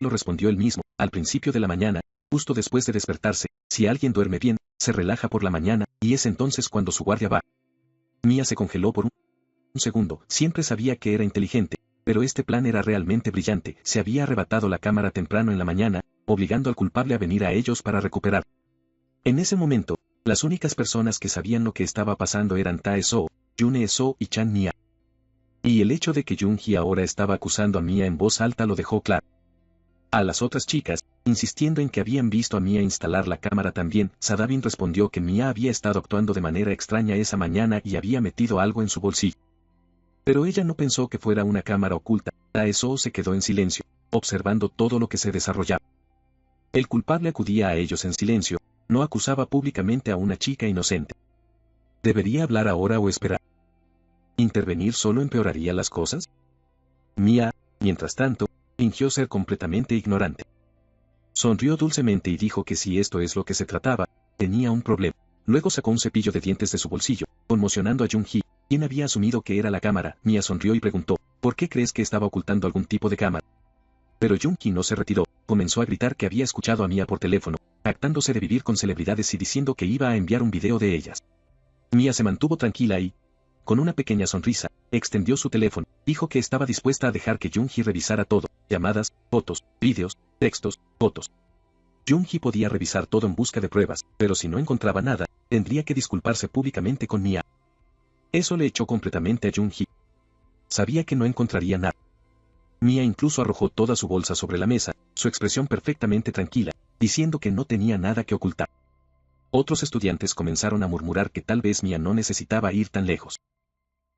lo respondió él mismo, al principio de la mañana, justo después de despertarse. Si alguien duerme bien, se relaja por la mañana, y es entonces cuando su guardia va. Mia se congeló por un segundo. Siempre sabía que era inteligente, pero este plan era realmente brillante. Se había arrebatado la cámara temprano en la mañana, obligando al culpable a venir a ellos para recuperar. En ese momento, las únicas personas que sabían lo que estaba pasando eran Tae-soo, June-soo y Chan Mia. Y el hecho de que Jun-hee ahora estaba acusando a Mia en voz alta lo dejó claro. A las otras chicas, insistiendo en que habían visto a Mia instalar la cámara también, Sadabin respondió que Mia había estado actuando de manera extraña esa mañana y había metido algo en su bolsillo. Pero ella no pensó que fuera una cámara oculta. Tae-soo se quedó en silencio, observando todo lo que se desarrollaba. El culpable acudía a ellos en silencio, no acusaba públicamente a una chica inocente. ¿Debería hablar ahora o esperar? ¿Intervenir solo empeoraría las cosas? Mia, mientras tanto, fingió ser completamente ignorante. Sonrió dulcemente y dijo que si esto es lo que se trataba, tenía un problema. Luego sacó un cepillo de dientes de su bolsillo, conmocionando a Jun-hee, quien había asumido que era la cámara. Mia sonrió y preguntó, ¿por qué crees que estaba ocultando algún tipo de cámara? Pero Jun-hee no se retiró, comenzó a gritar que había escuchado a Mia por teléfono, jactándose de vivir con celebridades y diciendo que iba a enviar un video de ellas. Mia se mantuvo tranquila y, con una pequeña sonrisa, extendió su teléfono, dijo que estaba dispuesta a dejar que Jun-hee revisara todo, llamadas, fotos, vídeos, textos, fotos. Jun-hee podía revisar todo en busca de pruebas, pero si no encontraba nada, tendría que disculparse públicamente con Mia. Eso le echó completamente a Jun-hee. Sabía que no encontraría nada. Mia incluso arrojó toda su bolsa sobre la mesa, su expresión perfectamente tranquila, diciendo que no tenía nada que ocultar. Otros estudiantes comenzaron a murmurar que tal vez Mia no necesitaba ir tan lejos.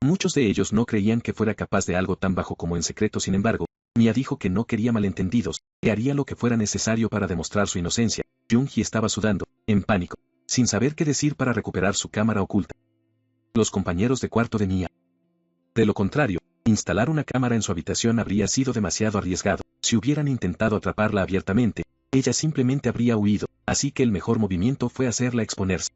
Muchos de ellos no creían que fuera capaz de algo tan bajo como en secreto. Sin embargo, Mia dijo que no quería malentendidos, que haría lo que fuera necesario para demostrar su inocencia. Jun-hee estaba sudando, en pánico, sin saber qué decir para recuperar su cámara oculta. Los compañeros de cuarto de Mia. De lo contrario, instalar una cámara en su habitación habría sido demasiado arriesgado. Si hubieran intentado atraparla abiertamente, ella simplemente habría huido, así que el mejor movimiento fue hacerla exponerse.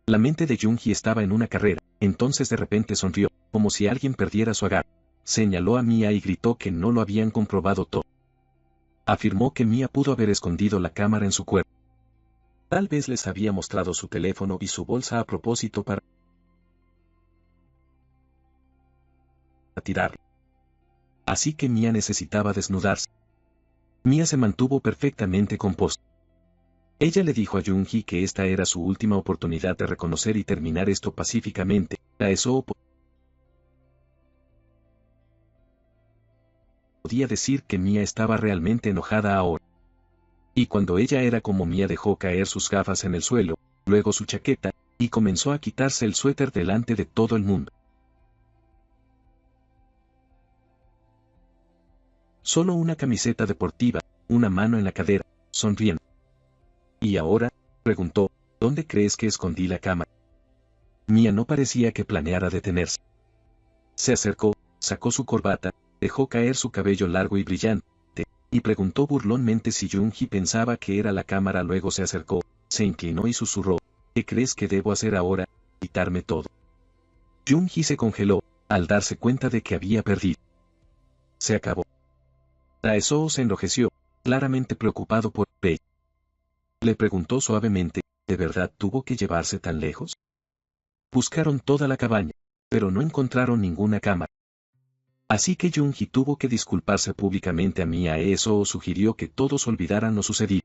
La mente de Jun-hee estaba en una carrera, Entonces de repente sonrió, como si alguien perdiera su agarre. Señaló a Mia y gritó que no lo habían comprobado todo. Afirmó que Mia pudo haber escondido la cámara en su cuerpo. Tal vez les había mostrado su teléfono y su bolsa a propósito para tirarlo. Así que Mia necesitaba desnudarse. Mia se mantuvo perfectamente compuesta. Ella le dijo a Jung-hee que esta era su última oportunidad de reconocer y terminar esto pacíficamente. Tae-soo podía decir que Mia estaba realmente enojada ahora. Y cuando ella era como Mia dejó caer sus gafas en el suelo, luego su chaqueta, y comenzó a quitarse el suéter delante de todo el mundo. Solo una camiseta deportiva, una mano en la cadera, sonriendo. ¿Y ahora? Preguntó, ¿dónde crees que escondí la cámara? Mia no parecía que planeara detenerse. Se acercó, sacó su corbata, dejó caer su cabello largo y brillante, y preguntó burlonmente si Jung-hee pensaba que era la cámara. Luego se acercó, se inclinó y susurró, ¿qué crees que debo hacer ahora? Quitarme todo. Jung-hee se congeló, al darse cuenta de que había perdido. Se acabó. Tae-soo se enrojeció, claramente preocupado por Pei. Le preguntó suavemente, ¿de verdad tuvo que llevarse tan lejos? Buscaron toda la cabaña, pero no encontraron ninguna cámara. Así que Jung-hee tuvo que disculparse públicamente a Mia. Eso sugirió que todos olvidaran lo sucedido.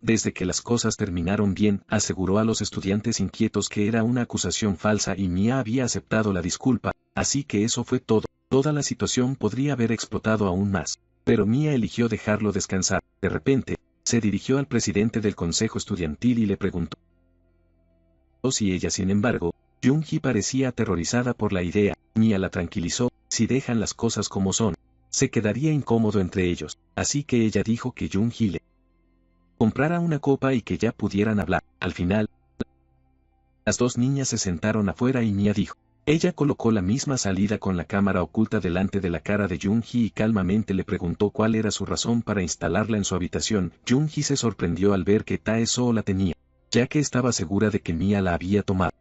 Desde que las cosas terminaron bien, aseguró a los estudiantes inquietos que era una acusación falsa y Mia había aceptado la disculpa, así que eso fue todo. Toda la situación podría haber explotado aún más, pero Mia eligió dejarlo descansar. De repente, se dirigió al presidente del consejo estudiantil y le preguntó si ella. Sin embargo, Jung-hee parecía aterrorizada por la idea. Mia la tranquilizó, si dejan las cosas como son, se quedaría incómodo entre ellos, así que ella dijo que Jung-hee le comprara una copa y que ya pudieran hablar. Al final, las dos niñas se sentaron afuera y Mia dijo. Ella colocó la misma salida con la cámara oculta delante de la cara de Jung-hee y calmamente le preguntó cuál era su razón para instalarla en su habitación. Jung-hee se sorprendió al ver que Tae-soo la tenía, ya que estaba segura de que Mia la había tomado.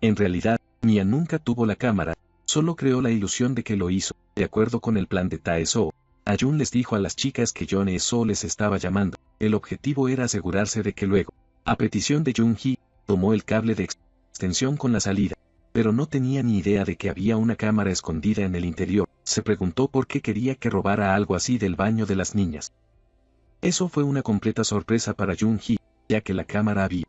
En realidad, Mia nunca tuvo la cámara, solo creó la ilusión de que lo hizo. De acuerdo con el plan de Tae-soo, Ayun les dijo a las chicas que Yeon-soo les estaba llamando. El objetivo era asegurarse de que luego, a petición de Jung-hee, tomó el cable de extensión con la salida, pero no tenía ni idea de que había una cámara escondida en el interior. Se preguntó por qué quería que robara algo así del baño de las niñas. Eso fue una completa sorpresa para Jung-hee, ya que la cámara había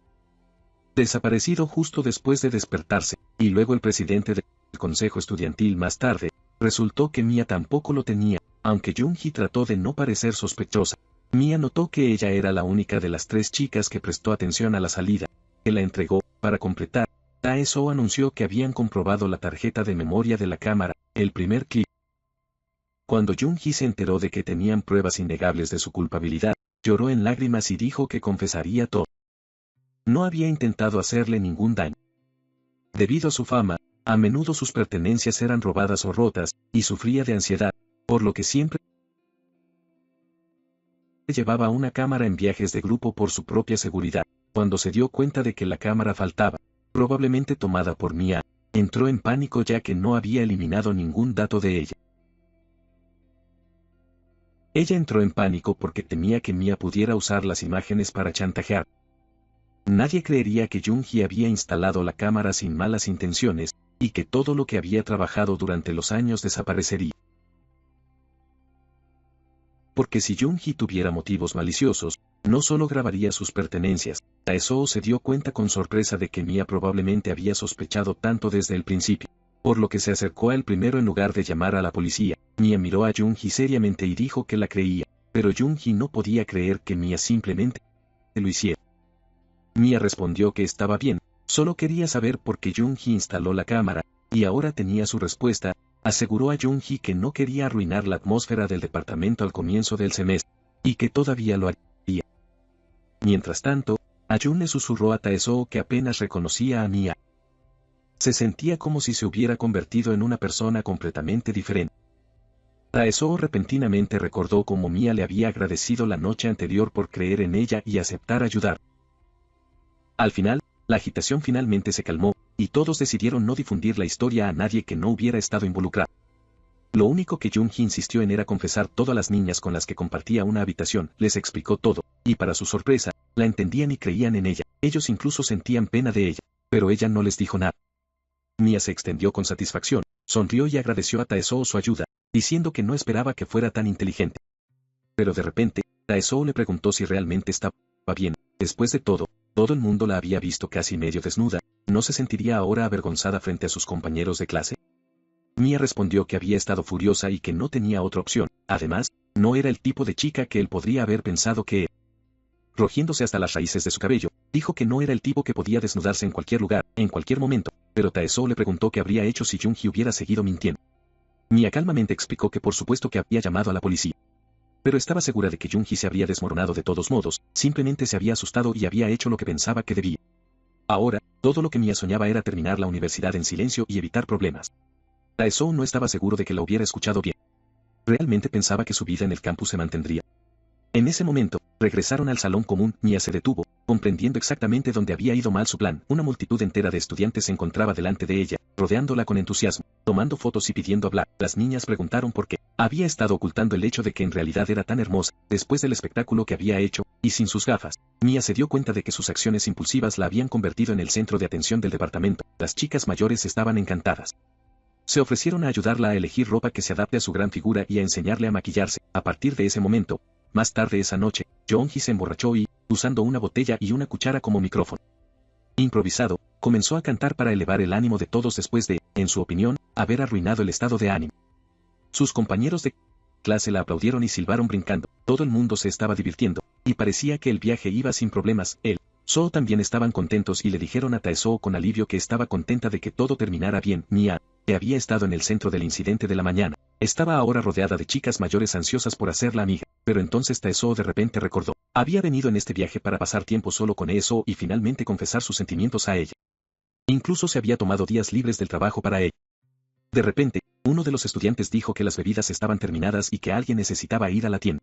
desaparecido justo después de despertarse, y luego el presidente del consejo estudiantil más tarde, resultó que Mia tampoco lo tenía, aunque Jung-hee trató de no parecer sospechosa. Mia notó que ella era la única de las tres chicas que prestó atención a la salida, que la entregó. Para completar, Tae-soo anunció que habían comprobado la tarjeta de memoria de la cámara, el primer clip. Cuando Jung-hee se enteró de que tenían pruebas innegables de su culpabilidad, lloró en lágrimas y dijo que confesaría todo. No había intentado hacerle ningún daño. Debido a su fama, a menudo sus pertenencias eran robadas o rotas, y sufría de ansiedad, por lo que siempre llevaba una cámara en viajes de grupo por su propia seguridad. Cuando se dio cuenta de que la cámara faltaba, probablemente tomada por Mia, entró en pánico ya que no había eliminado ningún dato de ella. Ella entró en pánico porque temía que Mia pudiera usar las imágenes para chantajear. Nadie creería que Jung-hee había instalado la cámara sin malas intenciones, y que todo lo que había trabajado durante los años desaparecería. Porque si Jung-hee tuviera motivos maliciosos, no solo grabaría sus pertenencias. Tae-soo se dio cuenta con sorpresa de que Mia probablemente había sospechado tanto desde el principio, por lo que se acercó a él primero en lugar de llamar a la policía. Mia miró a Jung-hee seriamente y dijo que la creía, pero Jung-hee no podía creer que Mia simplemente lo hiciera. Mia respondió que estaba bien, solo quería saber por qué Jung-hee instaló la cámara, y ahora tenía su respuesta. Aseguró a Jung-hee que no quería arruinar la atmósfera del departamento al comienzo del semestre, y que todavía lo haría. Mientras tanto, Ayun le susurró a Tae-soo que apenas reconocía a Mia. Se sentía como si se hubiera convertido en una persona completamente diferente. Tae-soo repentinamente recordó cómo Mia le había agradecido la noche anterior por creer en ella y aceptar ayudar. Al final, La agitación finalmente se calmó, y todos decidieron no difundir la historia a nadie que no hubiera estado involucrado. Lo único que Jung-hee insistió en era confesar todo a las niñas con las que compartía una habitación, les explicó todo, y para su sorpresa, la entendían y creían en ella, ellos incluso sentían pena de ella, pero ella no les dijo nada. Mia se extendió con satisfacción, sonrió y agradeció a Taesoo su ayuda, diciendo que no esperaba que fuera tan inteligente. Pero de repente, Taesoo le preguntó si realmente estaba bien, después de todo el mundo la había visto casi medio desnuda, ¿no se sentiría ahora avergonzada frente a sus compañeros de clase? Mia respondió que había estado furiosa y que no tenía otra opción, además, no era el tipo de chica que él podría haber pensado que era. Rojiéndose hasta las raíces de su cabello, dijo que no era el tipo que podía desnudarse en cualquier lugar, en cualquier momento, pero Taesoo le preguntó qué habría hecho si Jung-hee hubiera seguido mintiendo. Mia calmamente explicó que por supuesto que había llamado a la policía. Pero estaba segura de que Jung-hee se habría desmoronado de todos modos, simplemente se había asustado y había hecho lo que pensaba que debía. Ahora, todo lo que Mia soñaba era terminar la universidad en silencio y evitar problemas. Taesoo no estaba seguro de que la hubiera escuchado bien. ¿Realmente pensaba que su vida en el campus se mantendría? En ese momento, regresaron al salón común, Mia se detuvo, comprendiendo exactamente dónde había ido mal su plan. Una multitud entera de estudiantes se encontraba delante de ella, rodeándola con entusiasmo, tomando fotos y pidiendo hablar. Las niñas preguntaron por qué. Había estado ocultando el hecho de que en realidad era tan hermosa, después del espectáculo que había hecho, y sin sus gafas. Mia se dio cuenta de que sus acciones impulsivas la habían convertido en el centro de atención del departamento. Las chicas mayores estaban encantadas. Se ofrecieron a ayudarla a elegir ropa que se adapte a su gran figura y a enseñarle a maquillarse. A partir de ese momento, más tarde esa noche, Jung-hee se emborrachó y, usando una botella y una cuchara como micrófono improvisado, comenzó a cantar para elevar el ánimo de todos después de, en su opinión, haber arruinado el estado de ánimo. Sus compañeros de clase la aplaudieron y silbaron brincando, todo el mundo se estaba divirtiendo, y parecía que el viaje iba sin problemas. Soo también estaban contentos y le dijeron a Taesoo con alivio que estaba contenta de que todo terminara bien. Mia, que había estado en el centro del incidente de la mañana, estaba ahora rodeada de chicas mayores ansiosas por hacerla amiga, pero entonces Taesoo de repente recordó, había venido en este viaje para pasar tiempo solo con Soo y finalmente confesar sus sentimientos a ella. Incluso se había tomado días libres del trabajo para ella. De repente, uno de los estudiantes dijo que las bebidas estaban terminadas y que alguien necesitaba ir a la tienda.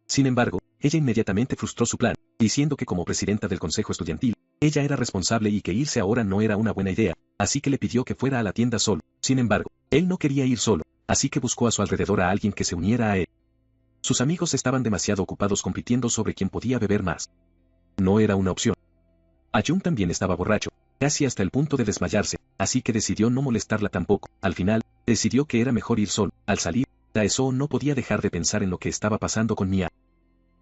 Sin embargo, ella inmediatamente frustró su plan, diciendo que como presidenta del consejo estudiantil, ella era responsable y que irse ahora no era una buena idea, así que le pidió que fuera a la tienda solo. Sin embargo, él no quería ir solo, así que buscó a su alrededor a alguien que se uniera a él. Sus amigos estaban demasiado ocupados compitiendo sobre quién podía beber más. No era una opción. Ayun también estaba borracho, casi hasta el punto de desmayarse, así que decidió no molestarla tampoco. Al final, decidió que era mejor ir solo. Al salir, Taesoo no podía dejar de pensar en lo que estaba pasando con Mia.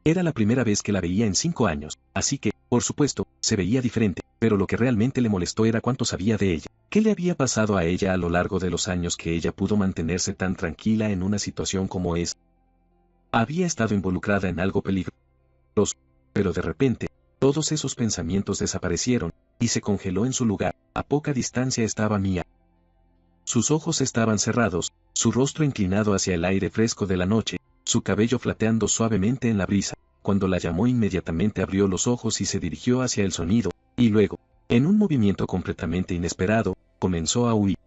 Era la primera vez que la veía en 5 años, así que, por supuesto, se veía diferente, pero lo que realmente le molestó era cuánto sabía de ella. ¿Qué le había pasado a ella a lo largo de los años que ella pudo mantenerse tan tranquila en una situación como esa? Había estado involucrada en algo peligroso, pero de repente, todos esos pensamientos desaparecieron, y se congeló en su lugar. A poca distancia estaba Mia. Sus ojos estaban cerrados, su rostro inclinado hacia el aire fresco de la noche, su cabello flateando suavemente en la brisa. Cuando la llamó inmediatamente abrió los ojos y se dirigió hacia el sonido, y luego, en un movimiento completamente inesperado, comenzó a huir.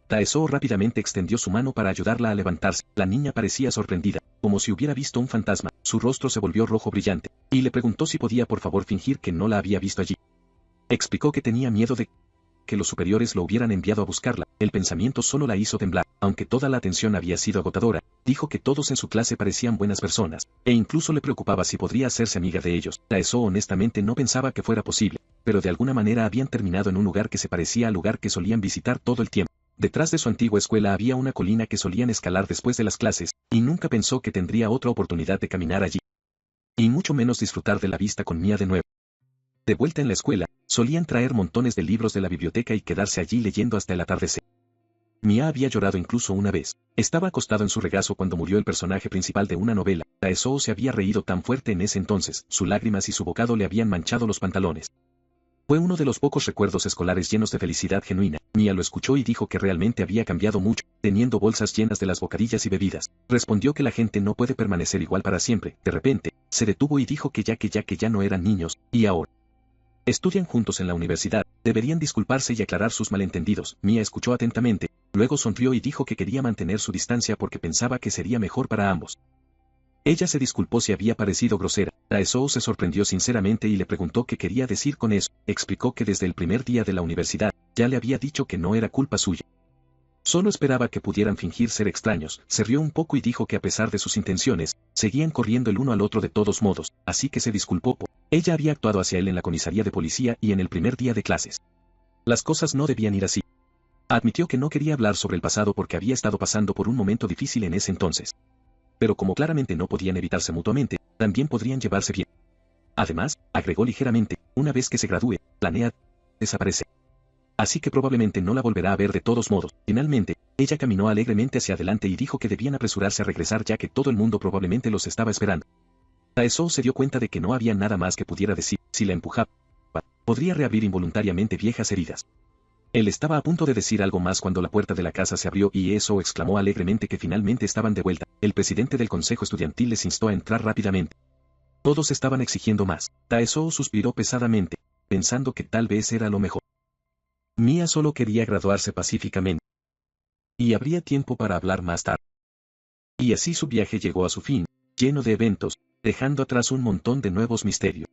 Taesoo rápidamente extendió su mano para ayudarla a levantarse. La niña parecía sorprendida, como si hubiera visto un fantasma. Su rostro se volvió rojo brillante, y le preguntó si podía por favor fingir que no la había visto allí. Explicó que tenía miedo de que los superiores lo hubieran enviado a buscarla. El pensamiento solo la hizo temblar, aunque toda la atención había sido agotadora. Dijo que todos en su clase parecían buenas personas, e incluso le preocupaba si podría hacerse amiga de ellos. Taesoo honestamente no pensaba que fuera posible, pero de alguna manera habían terminado en un lugar que se parecía al lugar que solían visitar todo el tiempo. Detrás de su antigua escuela había una colina que solían escalar después de las clases, y nunca pensó que tendría otra oportunidad de caminar allí. Y mucho menos disfrutar de la vista con Mia de nuevo. De vuelta en la escuela, solían traer montones de libros de la biblioteca y quedarse allí leyendo hasta el atardecer. Mia había llorado incluso una vez. Estaba acostado en su regazo cuando murió el personaje principal de una novela. Taesoo se había reído tan fuerte en ese entonces, sus lágrimas y su bocado le habían manchado los pantalones. Fue uno de los pocos recuerdos escolares llenos de felicidad genuina. Mia lo escuchó y dijo que realmente había cambiado mucho, teniendo bolsas llenas de las bocadillas y bebidas. Respondió que la gente no puede permanecer igual para siempre. De repente, se detuvo y dijo que ya no eran niños, y ahora estudian juntos en la universidad, deberían disculparse y aclarar sus malentendidos. Mia escuchó atentamente, luego sonrió y dijo que quería mantener su distancia porque pensaba que sería mejor para ambos. Ella se disculpó si había parecido grosera. Taesoo se sorprendió sinceramente y le preguntó qué quería decir con eso. Explicó que desde el primer día de la universidad, ya le había dicho que no era culpa suya. Solo esperaba que pudieran fingir ser extraños. Se rió un poco y dijo que a pesar de sus intenciones, seguían corriendo el uno al otro de todos modos, así que se disculpó por ella había actuado hacia él en la comisaría de policía y en el primer día de clases. Las cosas no debían ir así. Admitió que no quería hablar sobre el pasado porque había estado pasando por un momento difícil en ese entonces. Pero como claramente no podían evitarse mutuamente, también podrían llevarse bien. Además, agregó ligeramente, una vez que se gradúe, planea desaparecer. Así que probablemente no la volverá a ver de todos modos. Finalmente, ella caminó alegremente hacia adelante y dijo que debían apresurarse a regresar ya que todo el mundo probablemente los estaba esperando. Taesoo se dio cuenta de que no había nada más que pudiera decir. Si la empujaba, podría reabrir involuntariamente viejas heridas. Él estaba a punto de decir algo más cuando la puerta de la casa se abrió y eso exclamó alegremente que finalmente estaban de vuelta. El presidente del consejo estudiantil les instó a entrar rápidamente. Todos estaban exigiendo más. Taesoo suspiró pesadamente, pensando que tal vez era lo mejor. Mia solo quería graduarse pacíficamente. Y habría tiempo para hablar más tarde. Y así su viaje llegó a su fin, lleno de eventos, dejando atrás un montón de nuevos misterios.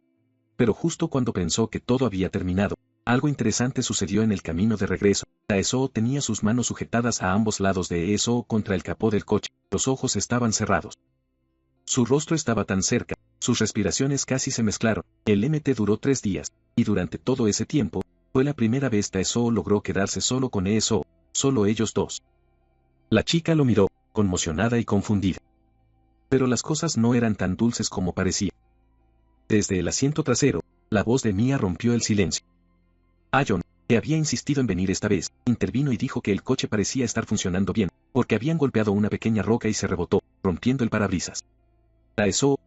Pero justo cuando pensó que todo había terminado, algo interesante sucedió en el camino de regreso. Taesoo tenía sus manos sujetadas a ambos lados de Esoo contra el capó del coche, los ojos estaban cerrados. Su rostro estaba tan cerca, sus respiraciones casi se mezclaron. El MT duró 3 días, y durante todo ese tiempo, fue la primera vez Taesoo logró quedarse solo con Esoo, solo ellos dos. La chica lo miró, conmocionada y confundida. Pero las cosas no eran tan dulces como parecía. Desde el asiento trasero, la voz de Mia rompió el silencio. Ayon, que había insistido en venir esta vez, intervino y dijo que el coche parecía estar funcionando bien, porque habían golpeado una pequeña roca y se rebotó, rompiendo el parabrisas. Taesoo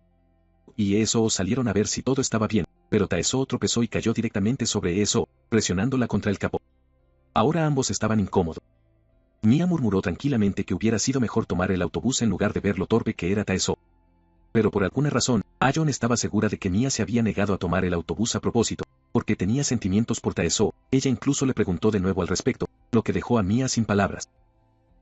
y Esoo salieron a ver si todo estaba bien, pero Taesoo tropezó y cayó directamente sobre Esoo, presionándola contra el capó. Ahora ambos estaban incómodos. Mia murmuró tranquilamente que hubiera sido mejor tomar el autobús en lugar de ver lo torpe que era Taesoo. Pero por alguna razón, Ayon estaba segura de que Mia se había negado a tomar el autobús a propósito, porque tenía sentimientos por Taesoo. Ella incluso le preguntó de nuevo al respecto, lo que dejó a Mia sin palabras.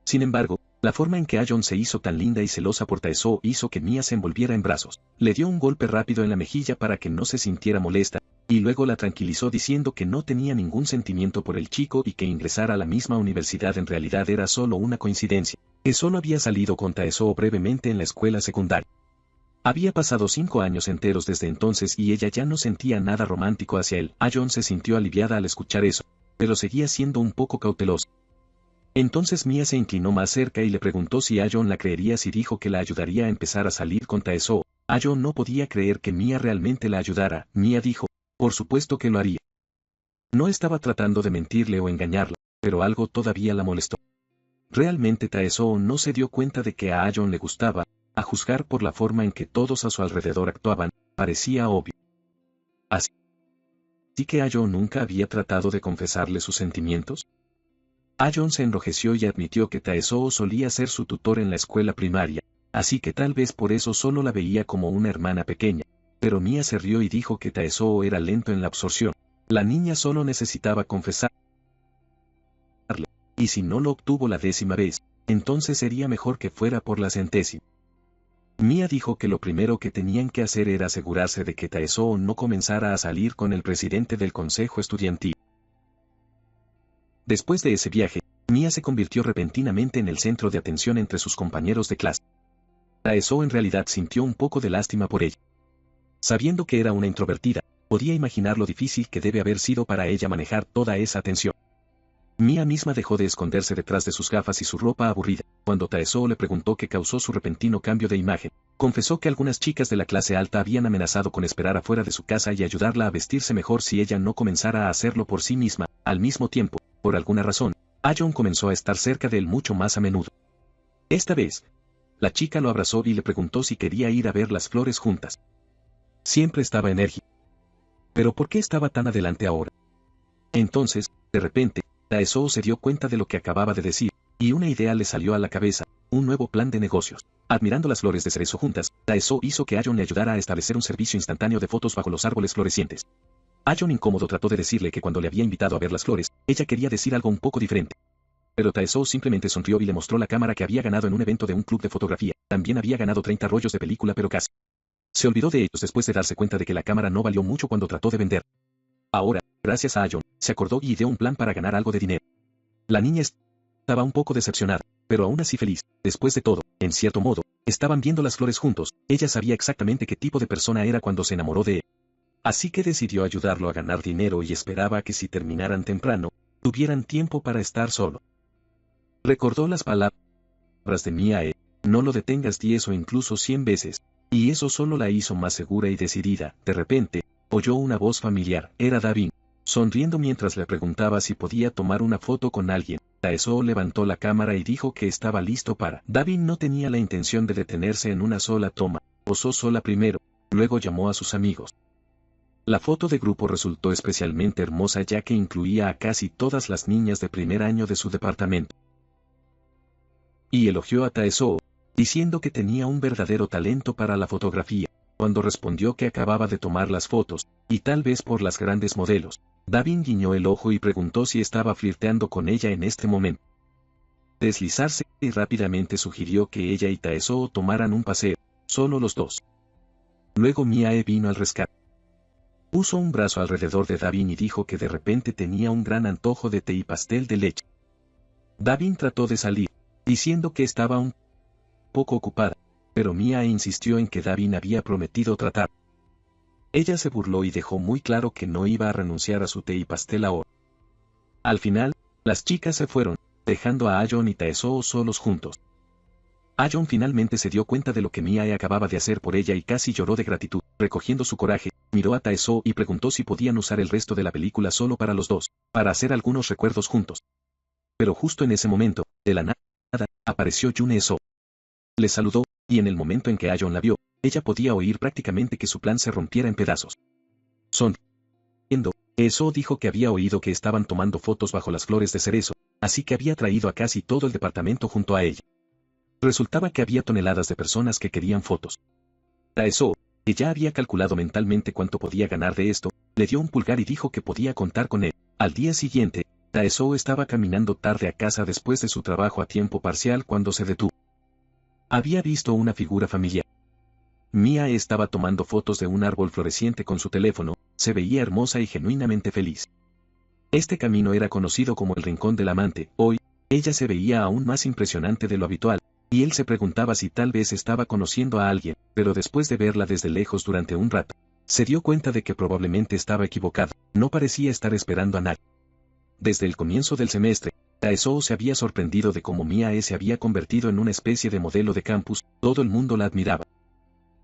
Sin embargo, la forma en que Ayon se hizo tan linda y celosa por Taesoo hizo que Mia se envolviera en brazos. Le dio un golpe rápido en la mejilla para que no se sintiera molesta, y luego la tranquilizó diciendo que no tenía ningún sentimiento por el chico y que ingresar a la misma universidad en realidad era solo una coincidencia, que solo había salido con Taesoo brevemente en la escuela secundaria. Había pasado 5 años enteros desde entonces y ella ya no sentía nada romántico hacia él. Ayon se sintió aliviada al escuchar eso, pero seguía siendo un poco cautelosa. Entonces Mia se inclinó más cerca y le preguntó si Ayon la creería si dijo que la ayudaría a empezar a salir con Taesoo. Ayon no podía creer que Mia realmente la ayudara. Mia dijo, por supuesto que lo haría. No estaba tratando de mentirle o engañarla, pero algo todavía la molestó. Realmente Taesoo no se dio cuenta de que a Ayon le gustaba. A juzgar por la forma en que todos a su alrededor actuaban, parecía obvio. Así que Ayon nunca había tratado de confesarle sus sentimientos. Ayon se enrojeció y admitió que Taesoo solía ser su tutor en la escuela primaria, así que tal vez por eso solo la veía como una hermana pequeña, pero Mia se rió y dijo que Taesoo era lento en la absorción. La niña solo necesitaba confesarle, y si no lo obtuvo la 10ª vez, entonces sería mejor que fuera por la 100ª. Mia dijo que lo primero que tenían que hacer era asegurarse de que Taesoo no comenzara a salir con el presidente del consejo estudiantil. Después de ese viaje, Mia se convirtió repentinamente en el centro de atención entre sus compañeros de clase. Taesoo en realidad sintió un poco de lástima por ella. Sabiendo que era una introvertida, podía imaginar lo difícil que debe haber sido para ella manejar toda esa atención. Mia misma dejó de esconderse detrás de sus gafas y su ropa aburrida. Cuando Taesoo le preguntó qué causó su repentino cambio de imagen, confesó que algunas chicas de la clase alta habían amenazado con esperar afuera de su casa y ayudarla a vestirse mejor si ella no comenzara a hacerlo por sí misma. Al mismo tiempo, por alguna razón, Ayon comenzó a estar cerca de él mucho más a menudo. Esta vez, la chica lo abrazó y le preguntó si quería ir a ver las flores juntas. Siempre estaba enérgica. ¿Pero por qué estaba tan adelante ahora? Entonces, de repente, Taesoo se dio cuenta de lo que acababa de decir, y una idea le salió a la cabeza, un nuevo plan de negocios. Admirando las flores de cerezo juntas, Taesoo hizo que Ayon le ayudara a establecer un servicio instantáneo de fotos bajo los árboles florecientes. Ayon incómodo trató de decirle que cuando le había invitado a ver las flores, ella quería decir algo un poco diferente. Pero Taesoo simplemente sonrió y le mostró la cámara que había ganado en un evento de un club de fotografía. También había ganado 30 rollos de película pero casi Se olvidó de ellos después de darse cuenta de que la cámara no valió mucho cuando trató de vender. Ahora, gracias a John, se acordó y ideó un plan para ganar algo de dinero. La niña estaba un poco decepcionada, pero aún así feliz. Después de todo, en cierto modo, estaban viendo las flores juntos. Ella sabía exactamente qué tipo de persona era cuando se enamoró de él. Así que decidió ayudarlo a ganar dinero y esperaba que si terminaran temprano, tuvieran tiempo para estar solo. Recordó las palabras de Mia, no lo detengas 10 o incluso 100 veces, y eso solo la hizo más segura y decidida. De repente, oyó una voz familiar. Era Davin, sonriendo mientras le preguntaba si podía tomar una foto con alguien. Taesoo levantó la cámara y dijo que estaba listo para. Davin no tenía la intención de detenerse en una sola toma. Posó sola primero, luego llamó a sus amigos. La foto de grupo resultó especialmente hermosa ya que incluía a casi todas las niñas de primer año de su departamento. Y elogió a Taesoo, diciendo que tenía un verdadero talento para la fotografía. Cuando respondió que acababa de tomar las fotos, y tal vez por las grandes modelos, Davin guiñó el ojo y preguntó si estaba flirteando con ella en este momento. Deslizarse y rápidamente sugirió que ella y Taesoo tomaran un paseo, solo los dos. Luego Mia vino al rescate. Puso un brazo alrededor de Davin y dijo que de repente tenía un gran antojo de té y pastel de leche. Davin trató de salir, diciendo que estaba un poco ocupada, pero Mia insistió en que Davin había prometido tratar. Ella se burló y dejó muy claro que no iba a renunciar a su té y pastel ahora. Al final, las chicas se fueron, dejando a Ayon y Taesoo solos juntos. Ayon finalmente se dio cuenta de lo que Mia acababa de hacer por ella y casi lloró de gratitud. Recogiendo su coraje, miró a Taesoo y preguntó si podían usar el resto de la película solo para los dos, para hacer algunos recuerdos juntos. Pero justo en ese momento, de la nada, apareció June-soo. Le saludó, y en el momento en que Ayon la vio, ella podía oír prácticamente que su plan se rompiera en pedazos. Sonriendo, Soo dijo que había oído que estaban tomando fotos bajo las flores de cerezo, así que había traído a casi todo el departamento junto a ella. Resultaba que había toneladas de personas que querían fotos. Taesoo, que ya había calculado mentalmente cuánto podía ganar de esto, le dio un pulgar y dijo que podía contar con él. Al día siguiente, Taesoo estaba caminando tarde a casa después de su trabajo a tiempo parcial cuando se detuvo. Había visto una figura familiar. Mia estaba tomando fotos de un árbol floreciente con su teléfono, se veía hermosa y genuinamente feliz. Este camino era conocido como el Rincón del Amante. Hoy, ella se veía aún más impresionante de lo habitual, y él se preguntaba si tal vez estaba conociendo a alguien, pero después de verla desde lejos durante un rato, se dio cuenta de que probablemente estaba equivocado. No parecía estar esperando a nadie. Desde el comienzo del semestre, Taesoo se había sorprendido de cómo Mia se había convertido en una especie de modelo de campus. Todo el mundo la admiraba.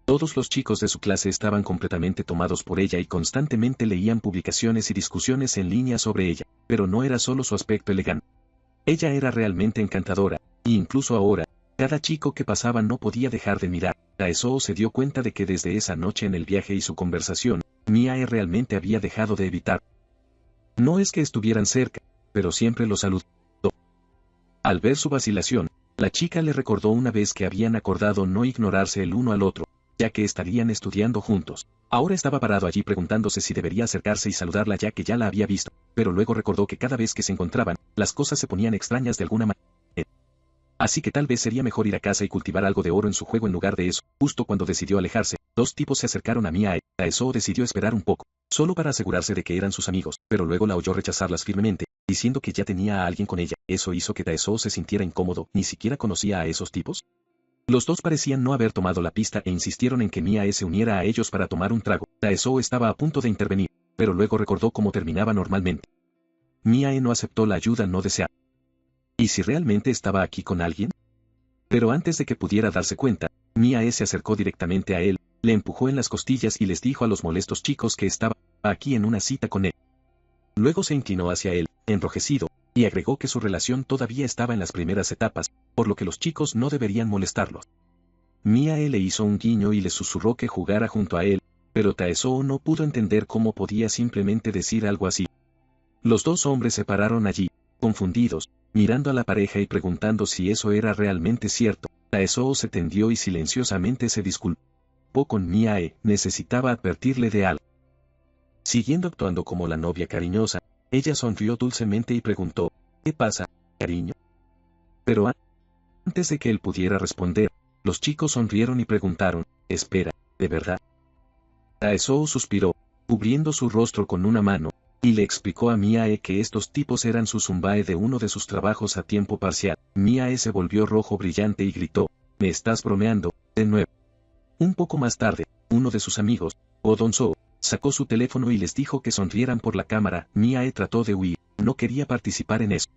Todos los chicos de su clase estaban completamente tomados por ella y constantemente leían publicaciones y discusiones en línea sobre ella, pero no era solo su aspecto elegante. Ella era realmente encantadora, y incluso ahora, cada chico que pasaba no podía dejar de mirar. Taesoo se dio cuenta de que desde esa noche en el viaje y su conversación, Mia realmente había dejado de evitar. No es que estuvieran cerca, pero siempre lo saludó. Al ver su vacilación, la chica le recordó una vez que habían acordado no ignorarse el uno al otro, ya que estarían estudiando juntos. Ahora estaba parado allí preguntándose si debería acercarse y saludarla ya que ya la había visto, pero luego recordó que cada vez que se encontraban, las cosas se ponían extrañas de alguna manera. Así que tal vez sería mejor ir a casa y cultivar algo de oro en su juego en lugar de eso. Justo cuando decidió alejarse, dos tipos se acercaron a Mia. Taesoo decidió esperar un poco, solo para asegurarse de que eran sus amigos, pero luego la oyó rechazarlas firmemente, diciendo que ya tenía a alguien con ella. Eso hizo que Taesoo se sintiera incómodo. ¿Ni siquiera conocía a esos tipos? Los dos parecían no haber tomado la pista e insistieron en que Mia se uniera a ellos para tomar un trago. Taesoo estaba a punto de intervenir, pero luego recordó cómo terminaba normalmente. Mia no aceptó la ayuda no deseada. ¿Y si realmente estaba aquí con alguien? Pero antes de que pudiera darse cuenta, Mia se acercó directamente a él, le empujó en las costillas y les dijo a los molestos chicos que estaba aquí en una cita con él. Luego se inclinó hacia él, enrojecido, y agregó que su relación todavía estaba en las primeras etapas, por lo que los chicos no deberían molestarlos. Mia le hizo un guiño y le susurró que jugara junto a él, pero Taesoo no pudo entender cómo podía simplemente decir algo así. Los dos hombres se pararon allí, confundidos, mirando a la pareja y preguntando si eso era realmente cierto. Taesoo se tendió y silenciosamente se disculpó con Mia. Necesitaba advertirle de algo. Siguiendo actuando como la novia cariñosa, ella sonrió dulcemente y preguntó, ¿qué pasa, cariño? Pero antes de que él pudiera responder, los chicos sonrieron y preguntaron, espera, ¿De verdad? Taesoo suspiró, cubriendo su rostro con una mano, y le explicó a Mia que estos tipos eran su zumbae de uno de sus trabajos a tiempo parcial. Mia se volvió rojo brillante y gritó, «¿Me estás bromeando, de nuevo?» Un poco más tarde, uno de sus amigos, Oh Don-soo, sacó su teléfono y les dijo que sonrieran por la cámara. Mia trató de huir, no quería participar en eso.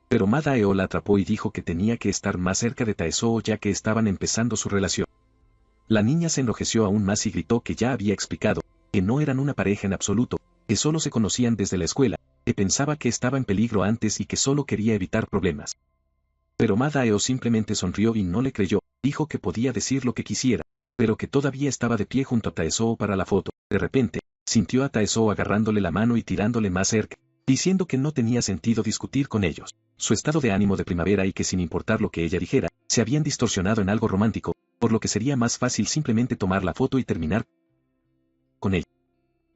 Pero Ma Daeo la atrapó y dijo que tenía que estar más cerca de Taesoo ya que estaban empezando su relación. La niña se enrojeció aún más y gritó que ya había explicado, que no eran una pareja en absoluto, que solo se conocían desde la escuela, que pensaba que estaba en peligro antes y que solo quería evitar problemas. Pero Ma Daeo simplemente sonrió y no le creyó, dijo que podía decir lo que quisiera, pero que todavía estaba de pie junto a Taesoo para la foto. De repente, sintió a Taesoo agarrándole la mano y tirándole más cerca, diciendo que no tenía sentido discutir con ellos. Su estado de ánimo de primavera y que sin importar lo que ella dijera, se habían distorsionado en algo romántico, por lo que sería más fácil simplemente tomar la foto y terminar con ella.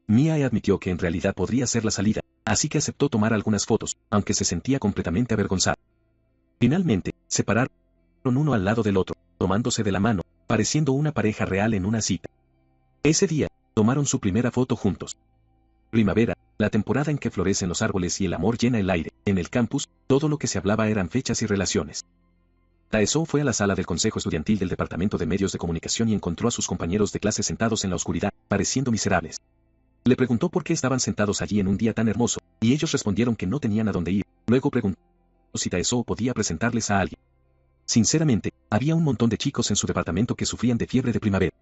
Mia admitió que en realidad podría ser la salida, así que aceptó tomar algunas fotos, aunque se sentía completamente avergonzada. Finalmente, se pararon uno al lado del otro, tomándose de la mano, pareciendo una pareja real en una cita. Ese día, tomaron su primera foto juntos. Primavera, la temporada en que florecen los árboles y el amor llena el aire. En el campus, todo lo que se hablaba eran fechas y relaciones. Taesoo fue a la sala del consejo estudiantil del departamento de medios de comunicación y encontró a sus compañeros de clase sentados en la oscuridad, pareciendo miserables. Le preguntó por qué estaban sentados allí en un día tan hermoso, y ellos respondieron que no tenían a dónde ir. Luego preguntó si Taesoo podía presentarles a alguien. Sinceramente, había un montón de chicos en su departamento que sufrían de fiebre de primavera.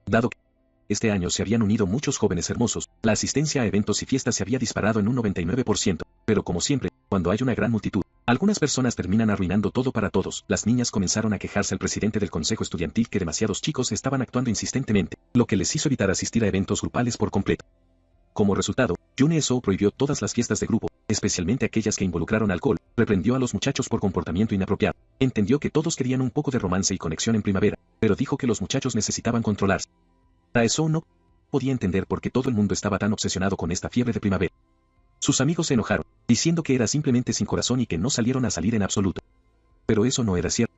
Dado que este año se habían unido muchos jóvenes hermosos, la asistencia a eventos y fiestas se había disparado en un 99%, pero como siempre, cuando hay una gran multitud, algunas personas terminan arruinando todo para todos. Las niñas comenzaron a quejarse al presidente del consejo estudiantil que demasiados chicos estaban actuando insistentemente, lo que les hizo evitar asistir a eventos grupales por completo. Como resultado, Jun-soo prohibió todas las fiestas de grupo, especialmente aquellas que involucraron alcohol, reprendió a los muchachos por comportamiento inapropiado, entendió que todos querían un poco de romance y conexión en primavera, pero dijo que los muchachos necesitaban controlarse. Taesoo no podía entender por qué todo el mundo estaba tan obsesionado con esta fiebre de primavera. Sus amigos se enojaron, diciendo que era simplemente sin corazón y que no salieron a salir en absoluto. Pero eso no era cierto.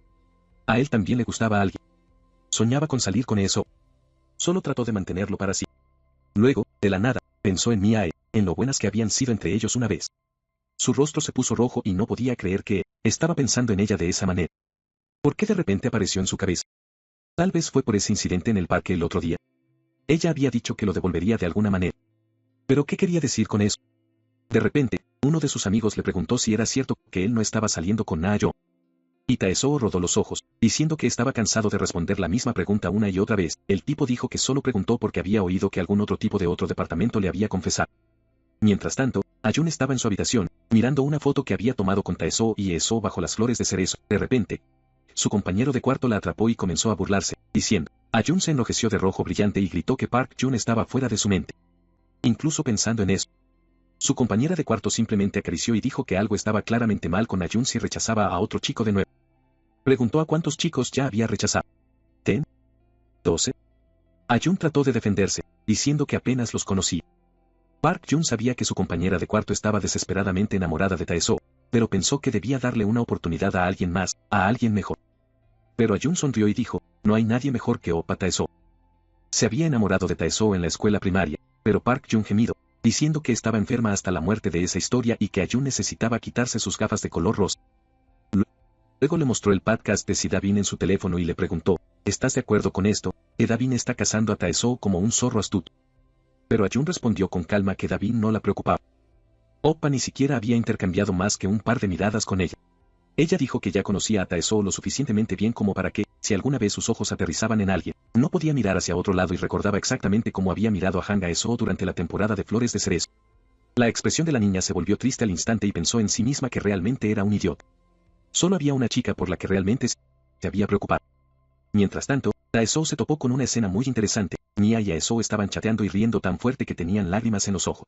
A él también le gustaba a alguien. Soñaba con salir con eso. Solo trató de mantenerlo para sí. Luego, de la nada, pensó en Mia, en lo buenas que habían sido entre ellos una vez. Su rostro se puso rojo y no podía creer que estaba pensando en ella de esa manera. ¿Por qué de repente apareció en su cabeza? Tal vez fue por ese incidente en el parque el otro día. Ella había dicho que lo devolvería de alguna manera. ¿Pero qué quería decir con eso? De repente, uno de sus amigos le preguntó si era cierto que él no estaba saliendo con Na-yeon. Y Taesoo rodó los ojos, diciendo que estaba cansado de responder la misma pregunta una y otra vez. El tipo dijo que solo preguntó porque había oído que algún otro tipo de otro departamento le había confesado. Mientras tanto, Ayun estaba en su habitación, mirando una foto que había tomado con Taesoo y Esoo bajo las flores de cerezo. De repente, su compañero de cuarto la atrapó y comenzó a burlarse, diciendo. Ayun se enrojeció de rojo brillante y gritó que Park Jun estaba fuera de su mente. Incluso pensando en eso. Su compañera de cuarto simplemente acarició y dijo que algo estaba claramente mal con Ayun si rechazaba a otro chico de nuevo. Preguntó a cuántos chicos ya había rechazado. ¿10? ¿12? Ayun trató de defenderse, diciendo que apenas los conocía. Park Jun sabía que su compañera de cuarto estaba desesperadamente enamorada de Taesoo, pero pensó que debía darle una oportunidad a alguien más, a alguien mejor. Pero Ayun sonrió y dijo, no hay nadie mejor que Oppa Taesoo. Se había enamorado de Taesoo en la escuela primaria, pero Park Jun gemido, diciendo que estaba enferma hasta la muerte de esa historia y que Ayun necesitaba quitarse sus gafas de color rosa. Luego le mostró el podcast de Si Davin en su teléfono y le preguntó, ¿estás de acuerdo con esto? Que Davin está cazando a Taesoo como un zorro astuto. Pero Ayun respondió con calma que Davin no la preocupaba. Oppa ni siquiera había intercambiado más que un par de miradas con ella. Ella dijo que ya conocía a Taesoo lo suficientemente bien como para que, si alguna vez sus ojos aterrizaban en alguien, no podía mirar hacia otro lado y recordaba exactamente cómo había mirado a Hanga Esoo durante la temporada de flores de cerezo. La expresión de la niña se volvió triste al instante y pensó en sí misma que realmente era un idiota. Solo había una chica por la que realmente se había preocupado. Mientras tanto, Taesoo se topó con una escena muy interesante. Mia y Esoo estaban chateando y riendo tan fuerte que tenían lágrimas en los ojos.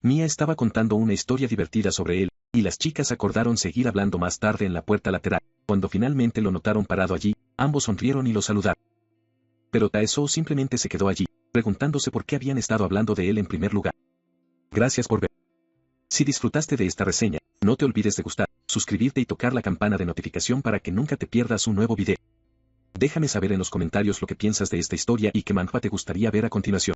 Mia estaba contando una historia divertida sobre él, y las chicas acordaron seguir hablando más tarde en la puerta lateral. Cuando finalmente lo notaron parado allí, ambos sonrieron y lo saludaron. Pero Taesoo simplemente se quedó allí, preguntándose por qué habían estado hablando de él en primer lugar. Gracias por ver. Si disfrutaste de esta reseña, no te olvides de gustar, suscribirte y tocar la campana de notificación para que nunca te pierdas un nuevo video. Déjame saber en los comentarios lo que piensas de esta historia y qué manhwa te gustaría ver a continuación.